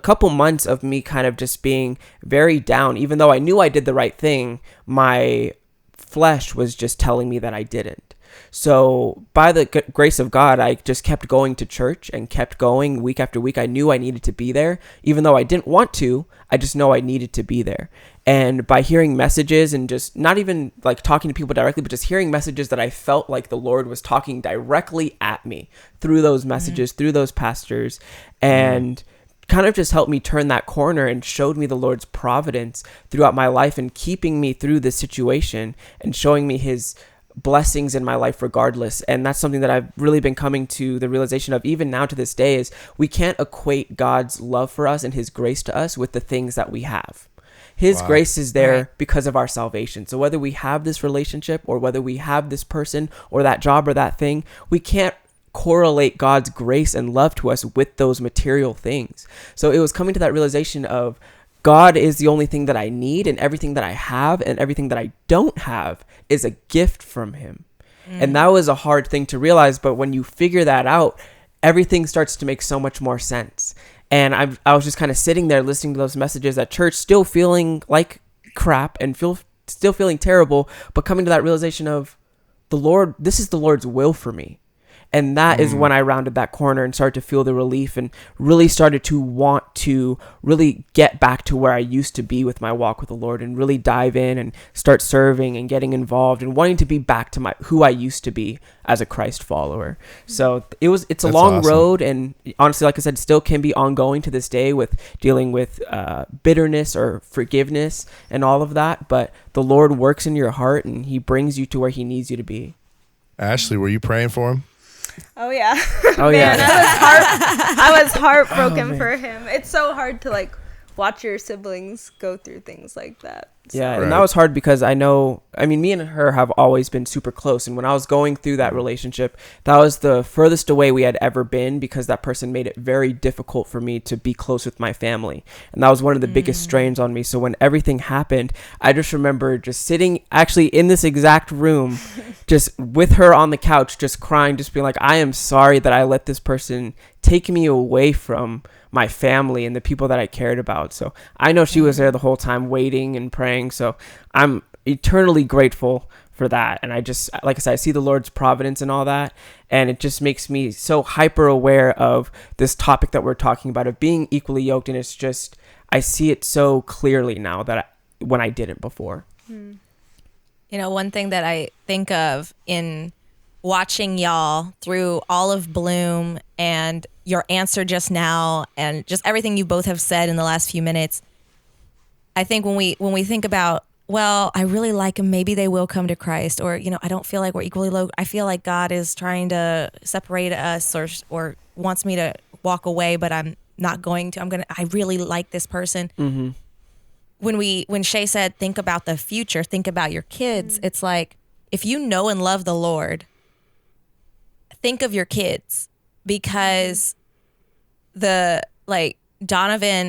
couple months of me kind of just being very down. Even though I knew I did the right thing, my flesh was just telling me that I didn't. So by the grace of God, I just kept going to church and kept going week after week. I knew I needed to be there. Even though I didn't want to, I just know I needed to be there. And by hearing messages and just not even like talking to people directly, but just hearing messages that I felt like the Lord was talking directly at me through those messages, through those pastors, and kind of just helped me turn that corner and showed me the Lord's providence throughout my life and keeping me through this situation and showing me his blessings in my life regardless. And that's something that I've really been coming to the realization of even now to this day, is we can't equate God's love for us and his grace to us with the things that we have. His grace is there because of our salvation. So whether we have this relationship or whether we have this person or that job or that thing, we can't correlate God's grace and love to us with those material things. So it was coming to that realization of God is the only thing that I need, and everything that I have and everything that I don't have is a gift from him. And that was a hard thing to realize, but when you figure that out, everything starts to make so much more sense. And I was just kind of sitting there listening to those messages at church, still feeling like crap and still feeling terrible, but coming to that realization of the Lord, this is the Lord's will for me. And that is when I rounded that corner and started to feel the relief and really started to want to really get back to where I used to be with my walk with the Lord and really dive in and start serving and getting involved and wanting to be back to who I used to be as a Christ follower. So it's a long road, and honestly, like I said, still can be ongoing to this day with dealing with bitterness or forgiveness and all of that. But the Lord works in your heart and he brings you to where he needs you to be. Ashley, were you praying for him? Oh yeah. Oh Man, yeah. I was heartbroken for him. It's so hard to like watch your siblings go through things like that. So. Yeah, and that was hard because me and her have always been super close. And when I was going through that relationship, that was the furthest away we had ever been because that person made it very difficult for me to be close with my family. And that was one of the biggest strains on me. So when everything happened, I just remember just sitting actually in this exact room, just with her on the couch, just crying, just being like, I am sorry that I let this person take me away from my family and the people that I cared about. So I know she was there the whole time waiting and praying. So I'm eternally grateful for that. And I just, like I said, I see the Lord's providence and all that, and it just makes me so hyper aware of this topic that we're talking about, of being equally yoked. And it's just, I see it so clearly now when I didn't before. You know, one thing that I think of in watching y'all through all of Bloom and your answer just now and just everything you both have said in the last few minutes, I think when we think about, well, I really like them, maybe they will come to Christ, or, you know, I don't feel like we're equally low. I feel like God is trying to separate us or wants me to walk away, but I'm not going to. I really like this person. Mm-hmm. When Shay said, think about the future, think about your kids, it's like, if you know and love the Lord, think of your kids, because Donovan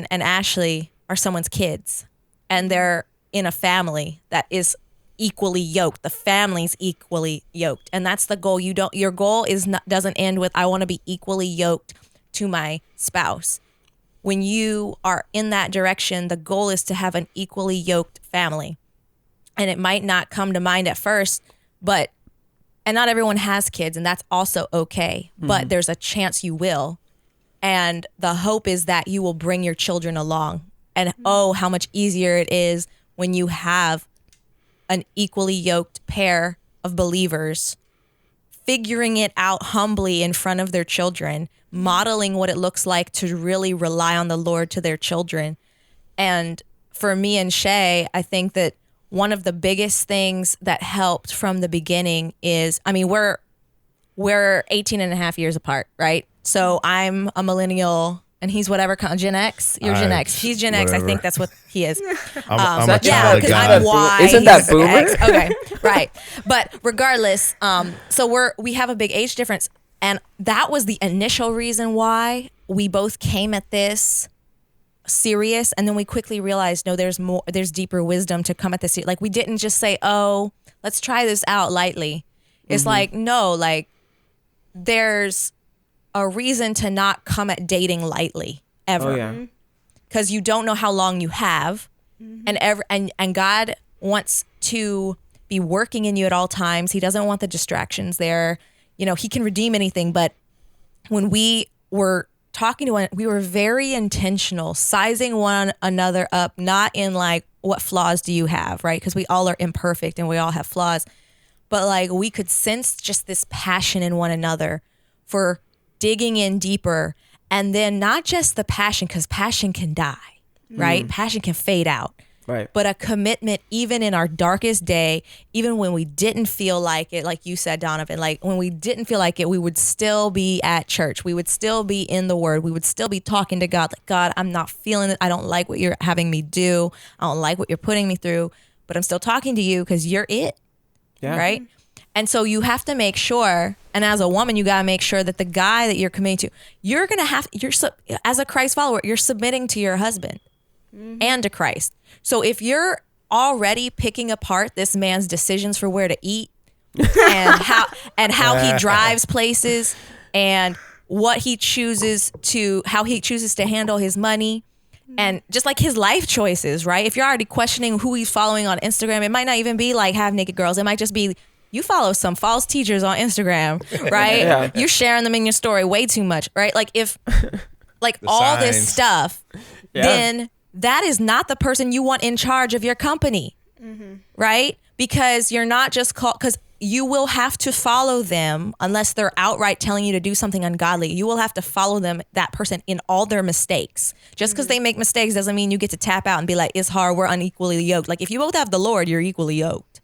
and Ashley are someone's kids, and they're in a family that is equally yoked. The family's equally yoked, and that's the goal. Your goal doesn't end with, I want to be equally yoked to my spouse. When you are in that direction, the goal is to have an equally yoked family. And it might not come to mind at first, and not everyone has kids, and that's also okay. But there's a chance you will. And the hope is that you will bring your children along. And oh, how much easier it is when you have an equally yoked pair of believers figuring it out humbly in front of their children, modeling what it looks like to really rely on the Lord to their children. And for me and Shay, I think that one of the biggest things that helped from the beginning is, I mean, we're 18 and a half years apart, right? So I'm a millennial and he's whatever, Gen X. You're Gen X. He's Gen X. I think that's what he is. I'm a yeah, child of because God. I'm Y. Isn't that boomer? X. Okay, right. But regardless, so we have a big age difference, and that was the initial reason why we both came at this serious, and then we quickly realized, no, there's deeper wisdom to come at this. Like, we didn't just say, oh, let's try this out lightly. It's like, no, like, there's a reason to not come at dating lightly ever. Oh, yeah. Because you don't know how long you have, and God wants to be working in you at all times. He doesn't want the distractions there. You know, he can redeem anything. But when we were talking to one, we were very intentional, sizing one another up, not in like, what flaws do you have, right? Because we all are imperfect and we all have flaws. But like, we could sense just this passion in one another for digging in deeper. And then not just the passion, because passion can die, right? Passion can fade out. Right. But a commitment, even in our darkest day, even when we didn't feel like it, like you said, Donovan, like when we didn't feel like it, we would still be at church. We would still be in the Word. We would still be talking to God, like, God, I'm not feeling it. I don't like what you're having me do. I don't like what you're putting me through, but I'm still talking to you because you're it. Yeah. Right. And so you have to make sure, and as a woman, you got to make sure that the guy that you're committing to, as a Christ follower, you're submitting to your husband and to Christ. So if you're already picking apart this man's decisions for where to eat and how he drives places and how he chooses to handle his money, and just like his life choices, right? If you're already questioning who he's following on Instagram, it might not even be like half naked girls. It might just be, you follow some false teachers on Instagram, right? Yeah. You're sharing them in your story way too much, right? Like if like all signs. this stuff, then that is not the person you want in charge of your company, right? Because you're not just because you will have to follow them unless they're outright telling you to do something ungodly. You will have to follow that person in all their mistakes. Just because they make mistakes doesn't mean you get to tap out and be like, it's hard, we're unequally yoked. Like if you both have the Lord, you're equally yoked,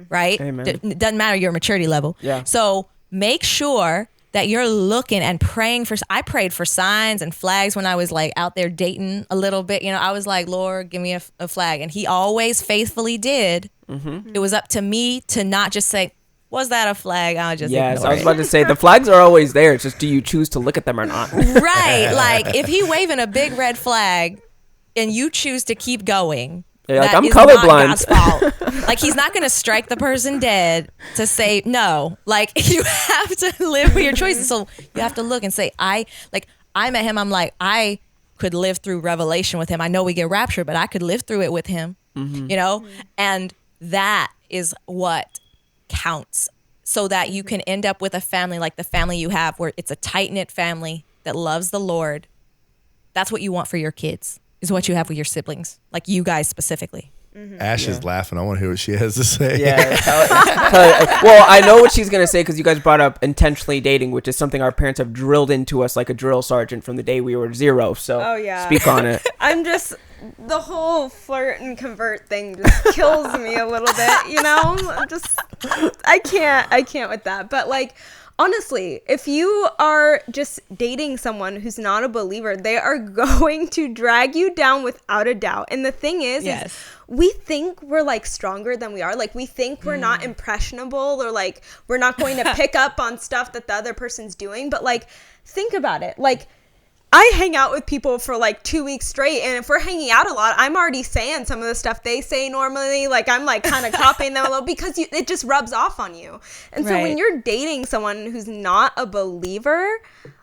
right? Amen. It doesn't matter your maturity level. Yeah. So make sure that you're looking and praying I prayed for signs and flags when I was like out there dating a little bit. You know, I was like, Lord, give me a flag. And he always faithfully did. It was up to me to not just say, was that a flag? I'll just Yes, ignore I was it. about to say, the flags are always there. It's just, do you choose to look at them or not? Right. Like if he waving a big red flag and you choose to keep going, Yeah, like, that I'm is colorblind. not God's fault. Like he's not going to strike the person dead to say no. Like you have to live with your choices. So you have to look and say, I met him. I'm like, I could live through revelation with him. I know we get raptured, but I could live through it with him, you know? And that is what counts, so that you can end up with a family like the family you have, where it's a tight-knit family that loves the Lord. That's what you want for your kids, is what you have with your siblings, like you guys specifically. Ash is laughing. I want to hear what she has to say. Yeah. Well, I know what she's going to say because you guys brought up intentionally dating, which is something our parents have drilled into us like a drill sergeant from the day we were 0. So speak on it. I'm just, the whole flirt and convert thing just kills me a little bit, you know? I can't with that. But like, honestly, if you are just dating someone who's not a believer, they are going to drag you down without a doubt. And the thing is we think we're like stronger than we are. Like we think we're not impressionable, or like we're not going to pick up on stuff that the other person's doing. But like, think about it. Like, I hang out with people for like 2 weeks straight, and if we're hanging out a lot, I'm already saying some of the stuff they say normally. Like I'm like kind of copying them a little, because it just rubs off on you. And so when you're dating someone who's not a believer,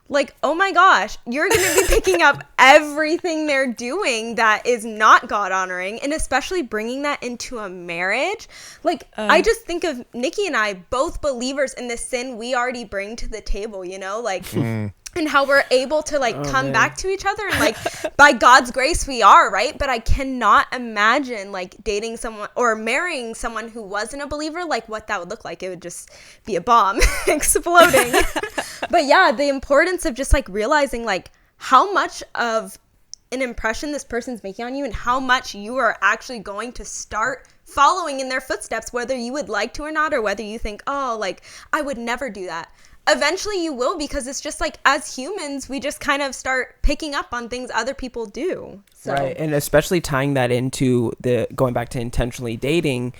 like, oh my gosh, you're going to be picking up everything they're doing that is not God honoring, and especially bringing that into a marriage. Like, I just think of Nikki and I, both believers in the sin we already bring to the table, you know, like, and how we're able to like come back to each other, and like by God's grace we are, right? But I cannot imagine like dating someone or marrying someone who wasn't a believer, like what that would look like. It would just be a bomb exploding. But yeah, the importance of just like realizing like how much of an impression this person's making on you, and how much you are actually going to start following in their footsteps, whether you would like to or not, or whether you think, oh, like I would never do that. Eventually you will, because it's just like, as humans, we just kind of start picking up on things other people do. So. Right. And especially tying that into going back to intentionally dating,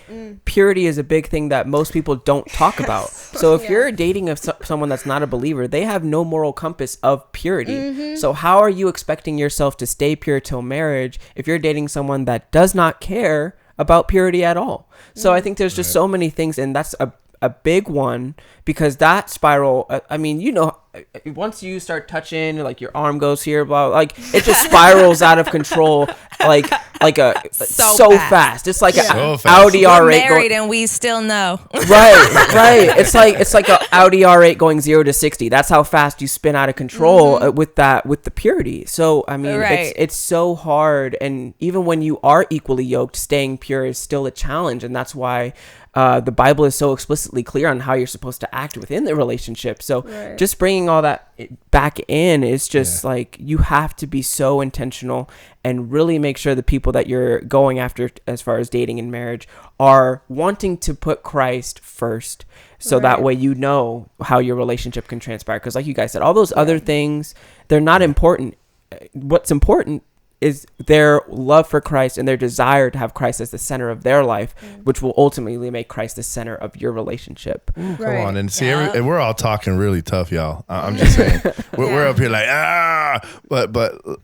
purity is a big thing that most people don't talk about. So if you're dating someone that's not a believer, they have no moral compass of purity. So how are you expecting yourself to stay pure till marriage if you're dating someone that does not care about purity at all? So I think there's just so many things, and that's a big one, because that spiral, I mean, you know, once you start touching, like your arm goes here, blah, like it just spirals out of control, like so fast. It's like an Audi R8. We're married and we still know. Right. It's like an Audi R8 going 0 to 60. That's how fast you spin out of control with the purity. So I mean, it's so hard, and even when you are equally yoked, staying pure is still a challenge, and that's why the Bible is so explicitly clear on how you're supposed to act within the relationship. So just bringing all that back in is just like, you have to be so intentional and really make sure the people that you're going after as far as dating and marriage are wanting to put Christ first. So that way, you know how your relationship can transpire. Because like you guys said, all those other things, they're not important. What's important is their love for Christ and their desire to have Christ as the center of their life, which will ultimately make Christ the center of your relationship. Come on, and see, and we're all talking really tough, y'all. I'm just saying, we're up here like but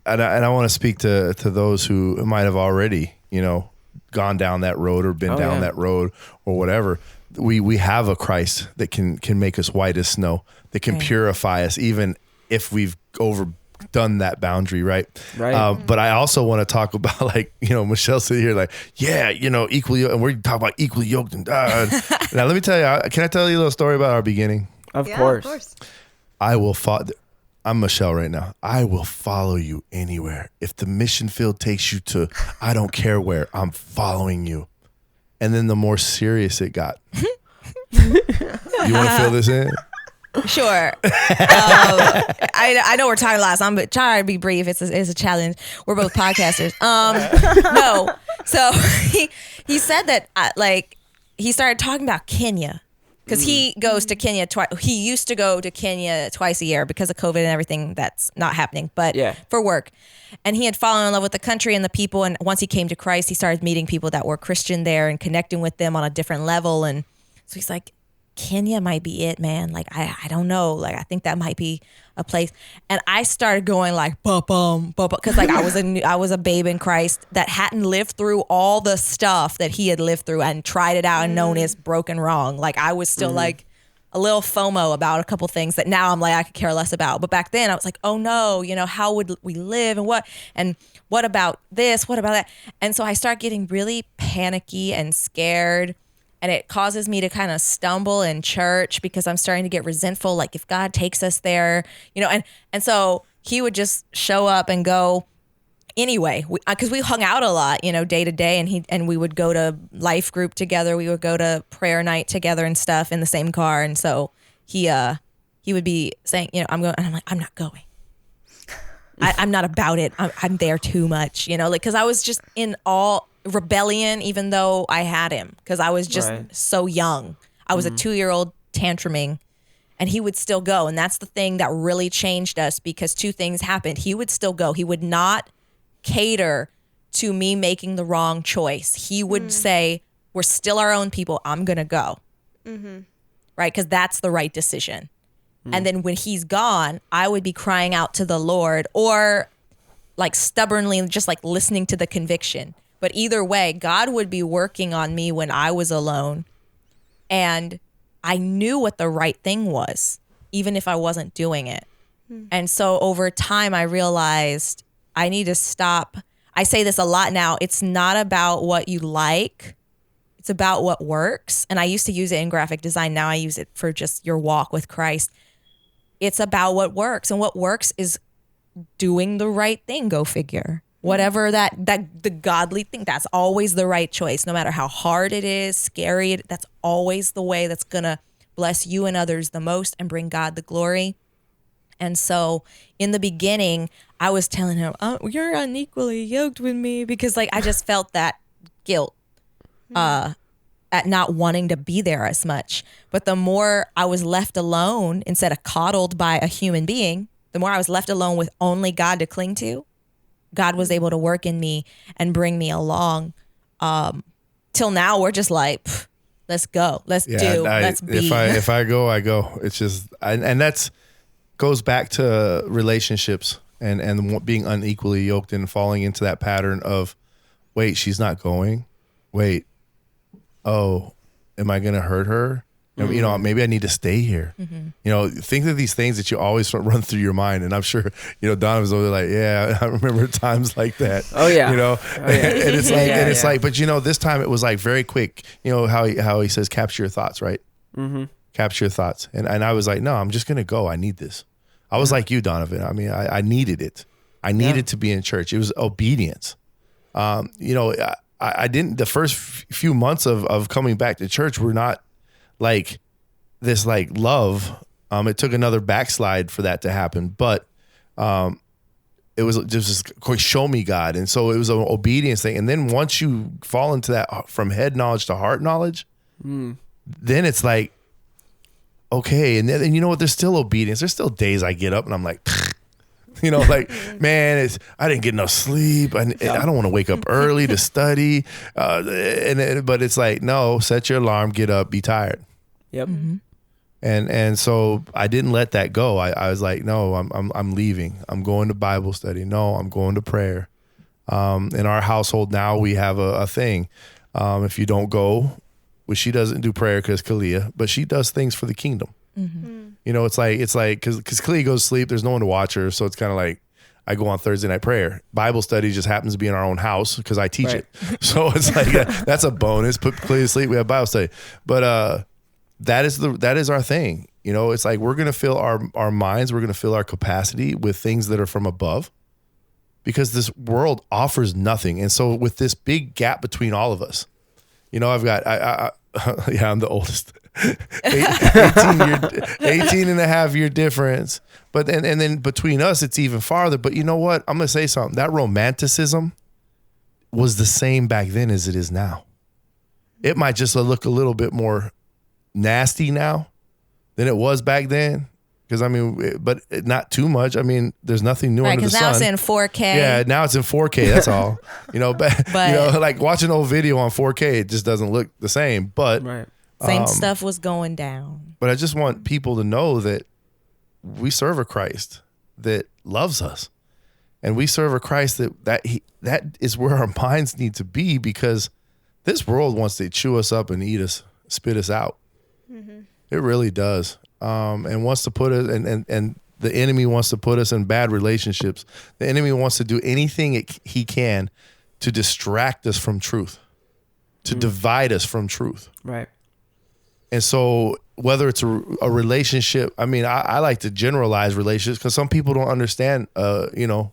I want to speak to those who might have already, you know, gone down that road or been down that road or whatever. We have a Christ that can make us white as snow, that can purify us, even if we've overdone that boundary, right? But I also want to talk about, like, you know, Michelle sitting here like, you know, equally, and we're talking about equally yoked. And now let me tell you, can I tell you a little story about our beginning? Of course. I will follow. I'm Michelle right now. I will follow you anywhere. If the mission field takes you to, I don't care where, I'm following you. And then the more serious it got. You want to fill this in? Sure. I know we're talking a lot, so I'm trying to be brief. It's a challenge. We're both podcasters. No. So he said that like he started talking about Kenya, because he goes to Kenya twice. He used to go to Kenya twice a year because of COVID and everything. That's not happening, but for work. And he had fallen in love with the country and the people. And once he came to Christ, he started meeting people that were Christian there and connecting with them on a different level. And so he's like, Kenya might be it, man. Like, I don't know. Like, I think that might be a place. And I started going like, because like I was a babe in Christ that hadn't lived through all the stuff that he had lived through and tried it out and known it's broken wrong. Like, I was still like a little FOMO about a couple things that now I'm like, I could care less about. But back then I was like, oh no, you know, how would we live and what what about this? What about that? And so I start getting really panicky and scared. And it causes me to kind of stumble in church because I'm starting to get resentful. Like if God takes us there, and so he would just show up and go anyway, because we hung out a lot, day to day. And we would go to life group together. We would go to prayer night together and stuff in the same car. And so he would be saying, I'm going, and I'm like, I'm not going. I'm not about it. I'm there too much, because I was just in all rebellion, even though I had him, because I was just so young. I was a 2-year-old tantruming, and he would still go. And that's the thing that really changed us, because 2 things happened. He would still go. He would not cater to me making the wrong choice. He would say, we're still our own people. I'm going to go. Right? Because that's the right decision. And then when he's gone, I would be crying out to the Lord, or like stubbornly just like listening to the conviction. But either way, God would be working on me when I was alone. And I knew what the right thing was, even if I wasn't doing it. And so over time, I realized I need to stop. I say this a lot now. It's not about what you like. It's about what works. And I used to use it in graphic design. Now I use it for just your walk with Christ. It's about what works. And what works is doing the right thing. Go figure. Whatever that the godly thing, that's always the right choice. No matter how hard it is, scary, that's always the way that's going to bless you and others the most and bring God the glory. And so in the beginning, I was telling him, oh, you're unequally yoked with me, because like I just felt that guilt at not wanting to be there as much. But the more I was left alone, instead of coddled by a human being, the more I was left alone with only God to cling to, God was able to work in me and bring me along. Till now, we're just like, let's go, let's be. If I go, I go. It's just, and that's goes back to relationships and being unequally yoked and falling into that pattern of, wait, she's not going. Wait, oh, am I going to hurt her? Maybe I need to stay here. Think of these things that you always run through your mind. And I'm sure, Donovan's always like, yeah, I remember times like that. Oh yeah. And it's like, like, but this time it was like very quick, how he says, capture your thoughts, right? Capture your thoughts. And I was like, no, I'm just going to go. I need this. I was like you, Donovan. I mean, I needed it. I needed to be in church. It was obedience. I didn't, the first few months of coming back to church were not like this, like love. It took another backslide for that to happen, but it was just show me God. And so it was an obedience thing. And then once you fall into that from head knowledge to heart knowledge, then it's like, okay. And then, you know what? There's still obedience. There's still days I get up and I'm like, man, I didn't get enough sleep. I don't want to wake up early to study. But it's like, no, set your alarm, get up, be tired. Yep. And so I didn't let that go. I was like, no, I'm leaving. I'm going to Bible study. No, I'm going to prayer. In our household now, we have a thing. If you don't go, well, she doesn't do prayer because Kalia, but she does things for the kingdom. It's like because Kalia goes to sleep, there's no one to watch her, so it's kind of like I go on Thursday night prayer. Bible study just happens to be in our own house because I teach it, so it's like that's a bonus. Put Kalia to sleep, we have Bible study, but that is our thing. It's like we're gonna fill our minds, we're gonna fill our capacity with things that are from above, because this world offers nothing. And so with this big gap between all of us, I've got I'm the oldest. 18 and a half year difference, but and then between us it's even farther. But you know what, I'm gonna say something. That romanticism was the same back then as it is now. It might just look a little bit more nasty now than it was back then, because but not too much. There's nothing new under the sun. Because now it's in 4K. Yeah, now it's in 4K. That's all. But like watching an old video on 4K, it just doesn't look the same. But same stuff was going down. But I just want people to know that we serve a Christ that loves us, and we serve a Christ that is where our minds need to be, because this world wants to chew us up and eat us, spit us out. It really does, and wants to put it. And The enemy wants to put us in bad relationships. The enemy wants to do anything he can to distract us from truth, to divide us from truth. Right. And so whether it's a relationship, I mean, I like to generalize relationships because some people don't understand, a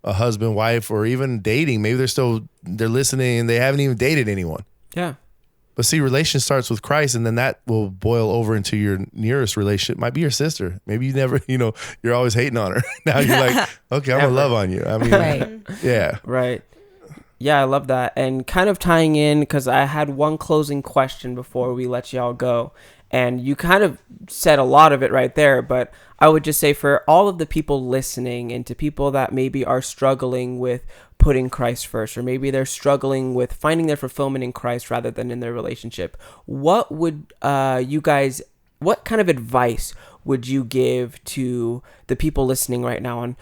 husband, wife, or even dating. Maybe they're listening and they haven't even dated anyone. Yeah. But see, relation starts with Christ, and then that will boil over into your nearest relationship. Might be your sister. Maybe you never, you're always hating on her. Now you're like, okay, I'm gonna love on you. I mean, Right. Yeah. Right. Yeah, I love that. And kind of tying in, because I had one closing question before we let y'all go. And you kind of said a lot of it right there, but I would just say for all of the people listening and to people that maybe are struggling with putting Christ first, or maybe they're struggling with finding their fulfillment in Christ rather than in their relationship, what would what kind of advice would you give to the people listening right now on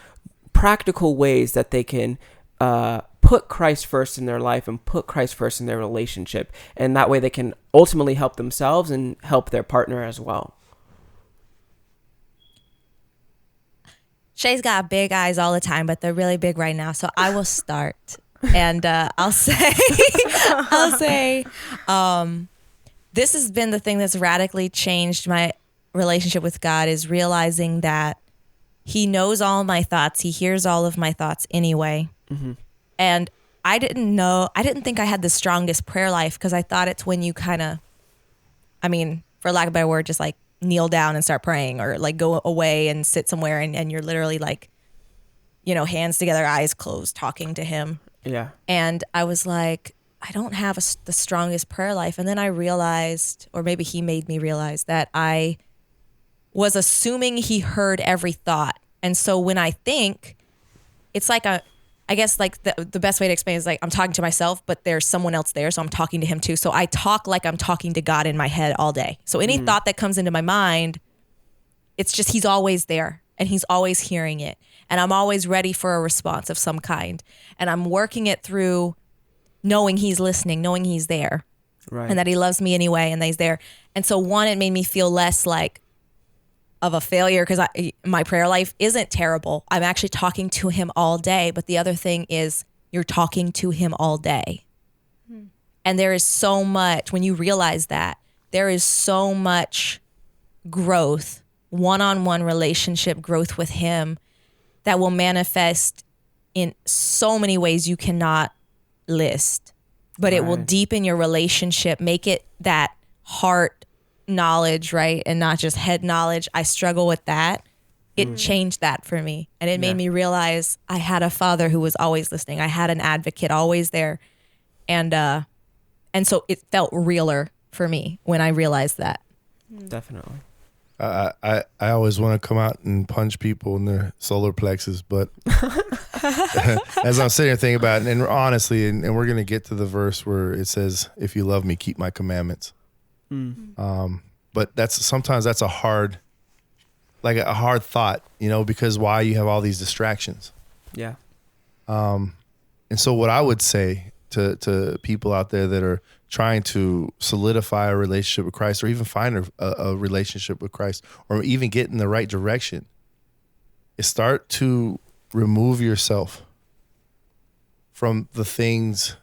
practical ways that they can put Christ first in their life and put Christ first in their relationship, and that way they can ultimately help themselves and help their partner as well? Shay's got big eyes all the time, but they're really big right now. So I will start, and I'll say, this has been the thing that's radically changed my relationship with God, is realizing that He knows all my thoughts. He hears all of my thoughts anyway. Mm-hmm. And I didn't think I had the strongest prayer life, because I thought it's when you kind of, for lack of a better word, just like kneel down and start praying, or like go away and sit somewhere and you're literally like, hands together, eyes closed, talking to Him. Yeah. And I was like, I don't have the strongest prayer life. And then I realized, or maybe He made me realize, that I was assuming He heard every thought. And so when I think, it's like I guess like the best way to explain is like I'm talking to myself, but there's someone else there, so I'm talking to Him too. So I talk like I'm talking to God in my head all day. So any thought that comes into my mind, it's just He's always there and He's always hearing it. And I'm always ready for a response of some kind. And I'm working it through knowing He's listening, knowing He's there, Right. and that He loves me anyway and that He's there. And so one, it made me feel less like of a failure, because my prayer life isn't terrible. I'm actually talking to Him all day. But the other thing is, you're talking to Him all day. And there is so much, when you realize that, there is so much growth, one-on-one relationship growth with Him, that will manifest in so many ways you cannot list. But it will deepen your relationship, make it that heart knowledge, right? And not just head knowledge. I struggle with that. It changed that for me. And it made me realize I had a Father who was always listening. I had an advocate always there. And so it felt realer for me when I realized that. Definitely. I always want to come out and punch people in their solar plexus, but as I'm sitting here thinking about it, and honestly, and we're going to get to the verse where it says, if you love me, keep my commandments. But sometimes that's a hard thought, because why? You have all these distractions. Yeah. And so what I would say to people out there that are trying to solidify a relationship with Christ, or even find a relationship with Christ, or even get in the right direction, is start to remove yourself from the things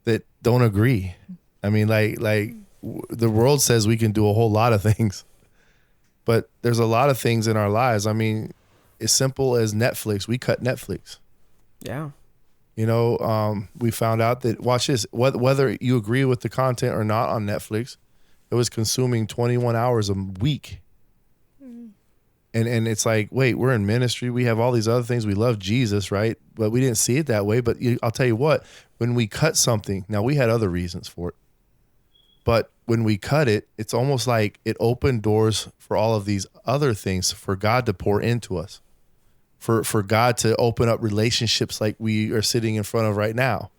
that don't agree. I mean, like the world says we can do a whole lot of things, but there's a lot of things in our lives. I mean, as simple as Netflix, we cut Netflix. Yeah. We found out that, watch this, whether you agree with the content or not on Netflix, it was consuming 21 hours a week. And it's like, wait, we're in ministry. We have all these other things. We love Jesus, right? But we didn't see it that way. But I'll tell you what, when we cut something, now we had other reasons for it, but when we cut it, it's almost like it opened doors for all of these other things, for God to pour into us, for God to open up relationships like we are sitting in front of right now.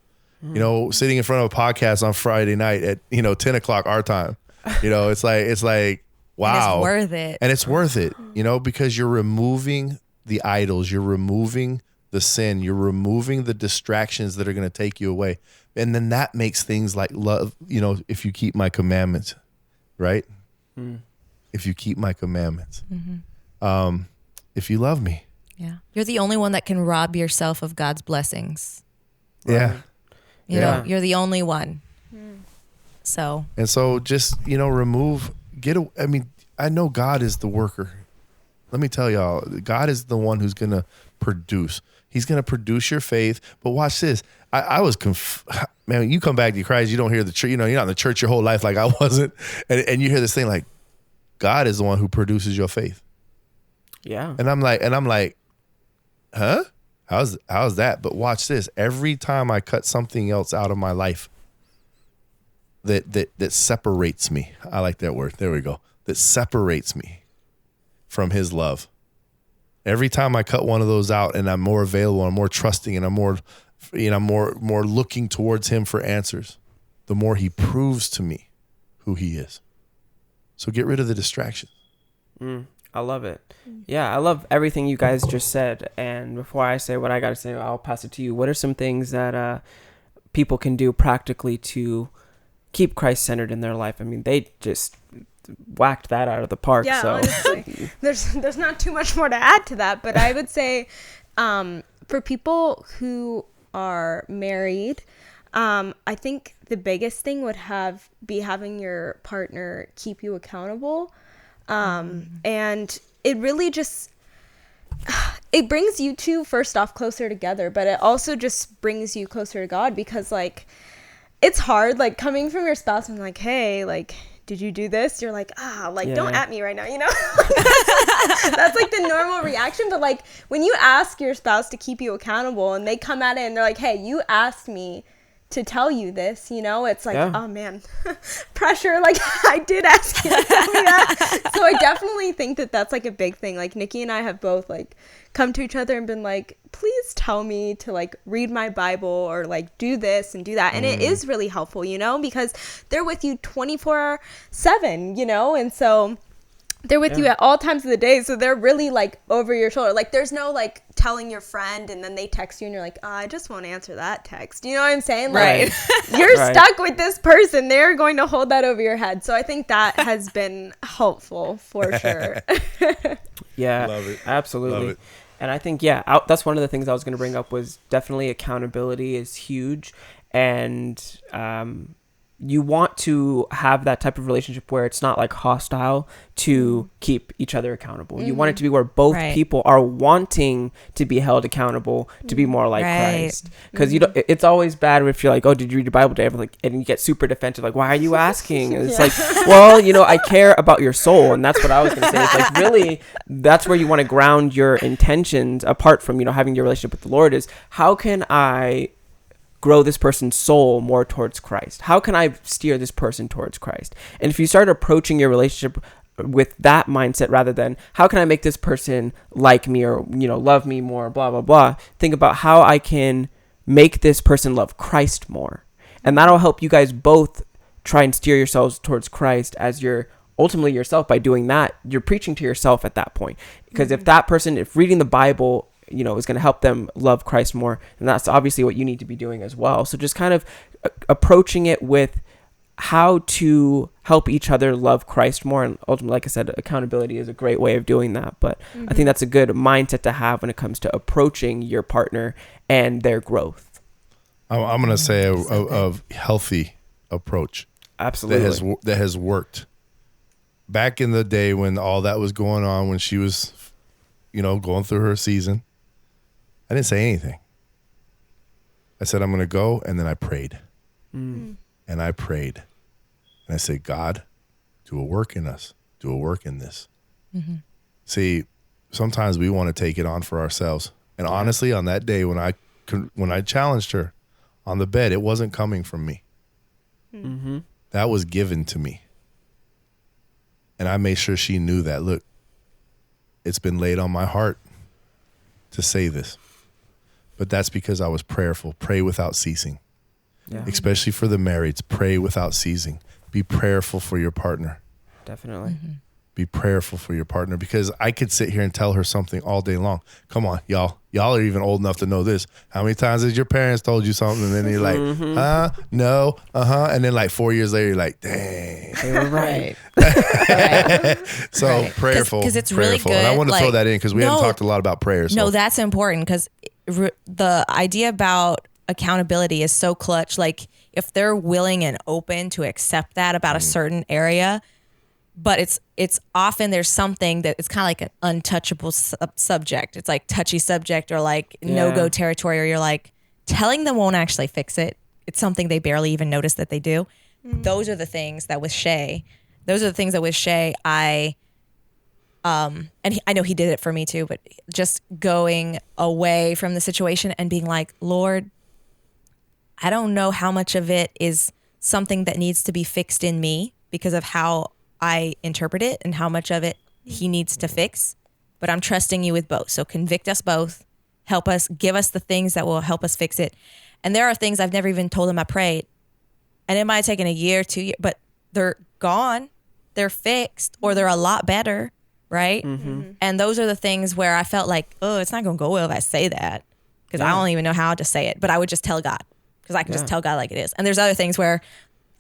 Sitting in front of a podcast on Friday night at 10 o'clock our time. It's like wow. And it's worth it. And it's worth it, because you're removing the idols, you're removing the sin, you're removing the distractions that are going to take you away. And then that makes things like love, if you keep my commandments, right? if you keep my commandments. If you love me. Yeah. You're the only one that can rob yourself of God's blessings. Yeah. You know, you're the only one. So. And so just, I know God is the worker. Let me tell y'all, God is the one who's going to produce. He's going to produce your faith. But watch this. I was, man, you come back to Christ, you don't hear the church, you're not in the church your whole life like I wasn't. And you hear this thing like, God is the one who produces your faith. Yeah. And I'm like, huh? How's that? But watch this. Every time I cut something else out of my life that separates me. I like that word. There we go. That separates me from his love. Every time I cut one of those out and I'm more available, I'm more trusting, and I'm more looking towards him for answers, the more he proves to me who he is. So get rid of the distraction. I love it. Yeah, I love everything you guys just said. And before I say what I got to say, I'll pass it to you. What are some things that people can do practically to keep Christ centered in their life? I mean, they just whacked that out of the park. Yeah, so honestly, there's not too much more to add to that. But I would say for people who are married, I think the biggest thing would be having your partner keep you accountable. And it really just, it brings you two, first off, closer together, but it also just brings you closer to God, because like, it's hard, like coming from your spouse and like, hey, like, did you do this? You're like, don't at me right now, That's like the normal reaction. But like when you ask your spouse to keep you accountable and they come at it and they're like, hey, you asked me to tell you this, it's like, oh man, pressure. Like I did ask you to tell me that. So I definitely think that that's like a big thing. Like Nikki and I have both like come to each other and been like, please tell me to like read my Bible or like do this and do that. And it is really helpful, because they're with you 24/7, and so they're with you at all times of the day. So they're really like over your shoulder. Like there's no like telling your friend and then they text you and you're like, I just won't answer that text. You know what I'm saying? Like, you're stuck with this person. They're going to hold that over your head. So I think that has been helpful for sure. Yeah, love it. Absolutely. Love it. And I think, that's one of the things I was going to bring up was definitely accountability is huge. And you want to have that type of relationship where it's not like hostile to keep each other accountable. You want it to be where both people are wanting to be held accountable to be more like Christ. Because it's always bad if you're like, oh, did you read your Bible today? And you get super defensive, like, why are you asking? And it's like, well, I care about your soul. And that's what I was going to say. It's like, really, that's where you want to ground your intentions apart from, having your relationship with the Lord is, how can I grow this person's soul more towards Christ? How can I steer this person towards Christ? And if you start approaching your relationship with that mindset rather than how can I make this person like me or, love me more, blah, blah, blah, think about how I can make this person love Christ more. And that'll help you guys both try and steer yourselves towards Christ as you're ultimately yourself. By doing that, you're preaching to yourself at that point. Because if reading the Bible is going to help them love Christ more, and that's obviously what you need to be doing as well. So just kind of approaching it with how to help each other love Christ more, and ultimately, like I said, accountability is a great way of doing that. But I think that's a good mindset to have when it comes to approaching your partner and their growth. I'm going to say a healthy approach. Absolutely. That has worked. Back in the day when all that was going on, when she was, going through her season, I didn't say anything. I said, I'm going to go. And then I prayed. And I prayed. And I said, God, do a work in us. Do a work in this. See, sometimes we want to take it on for ourselves. And honestly, on that day when I challenged her on the bed, it wasn't coming from me. That was given to me. And I made sure she knew that, look, it's been laid on my heart to say this. But that's because I was prayerful. Pray without ceasing. Yeah. Especially for the marrieds. Pray without ceasing. Be prayerful for your partner. Definitely. Be prayerful for your partner, because I could sit here and tell her something all day long. Come on, y'all. Y'all are even old enough to know this. How many times has your parents told you something and then you're like, no, and then like 4 years later, you're like, dang. They were right. Right. So Right. prayerful. 'Cause it's really prayerful. And I good, want to throw like- that in because we haven't No. talked a lot about prayer. So. No, that's important because the idea about accountability is so clutch. Like if they're willing and open to accept that about a certain area, but it's often there's something that it's kind of like an untouchable subject. It's like touchy subject or like no-go territory, or you're like telling them won't actually fix it. It's something they barely even notice that they do. Those are the things that with Shay, I I know he did it for me too, but just going away from the situation and being like, Lord, I don't know how much of it is something that needs to be fixed in me because of how I interpret it and how much of it he needs to fix, but I'm trusting you with both. So convict us both, help us, give us the things that will help us fix it. And there are things I've never even told him I prayed, and it might have taken a year, 2 years, but they're gone, they're fixed, or they're a lot better, right? And those are the things where I felt like, oh, it's not going to go well if I say that because I don't even know how to say it, but I would just tell God because I can just tell God like it is. And there's other things where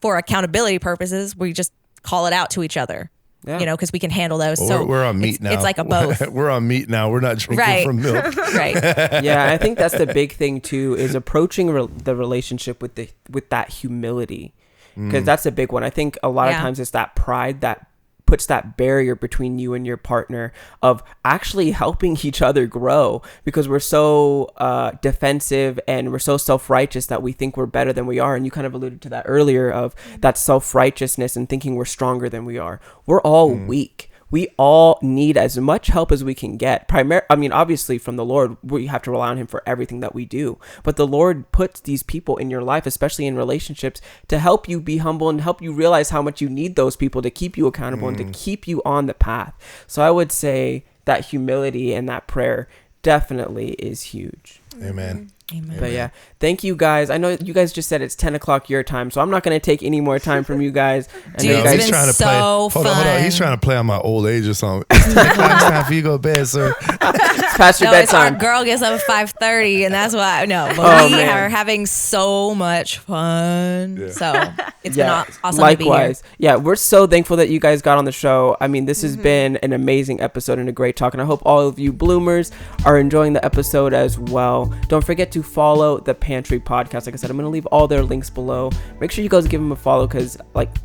for accountability purposes, we just call it out to each other, you know, because we can handle those. Well, so we're on meat now. It's like a both. We're on meat now. We're not drinking Right. from milk. Right. Yeah, I think that's the big thing too, is approaching the relationship with that humility, because that's a big one. I think a lot of times it's that pride that puts that barrier between you and your partner of actually helping each other grow, because we're so defensive and we're so self-righteous that we think we're better than we are. And you kind of alluded to that earlier, of that self-righteousness and thinking we're stronger than we are. We're all weak. We all need as much help as we can get. Obviously from the Lord, we have to rely on him for everything that we do. But the Lord puts these people in your life, especially in relationships, to help you be humble and help you realize how much you need those people to keep you accountable and to keep you on the path. So I would say that humility and that prayer definitely is huge. Amen. Amen. But yeah, thank you guys. I know you guys just said it's 10 o'clock your time, so I'm not going to take any more time from you guys. I know Dude, you it's guys been trying to so play. Hold on. fun. He's trying to play on my old age or something. It's 10 o'clock, it's time for you to go to bed, sir. it's past your No, it's our bedtime. girl gets up at 5:30, and that's why. No, but Oh, we man. are having so much fun. Yeah. So it's been awesome Likewise. to be here. Yeah, we're so thankful that you guys got on the show. I mean, this has been an amazing episode and a great talk, and I hope all of you bloomers are enjoying the episode as well. Don't forget to follow the Pantry podcast. Like I said, I'm going to leave all their links below. Make sure you guys give them a follow, because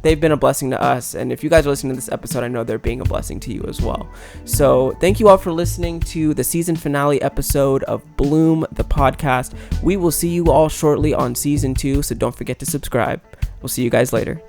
they've been a blessing to us, and if you guys are listening to this episode, I know they're being a blessing to you as well. So thank you all for listening to the season finale episode of Bloom the podcast. We will see you all shortly on season 2, so don't forget to subscribe. We'll see you guys later.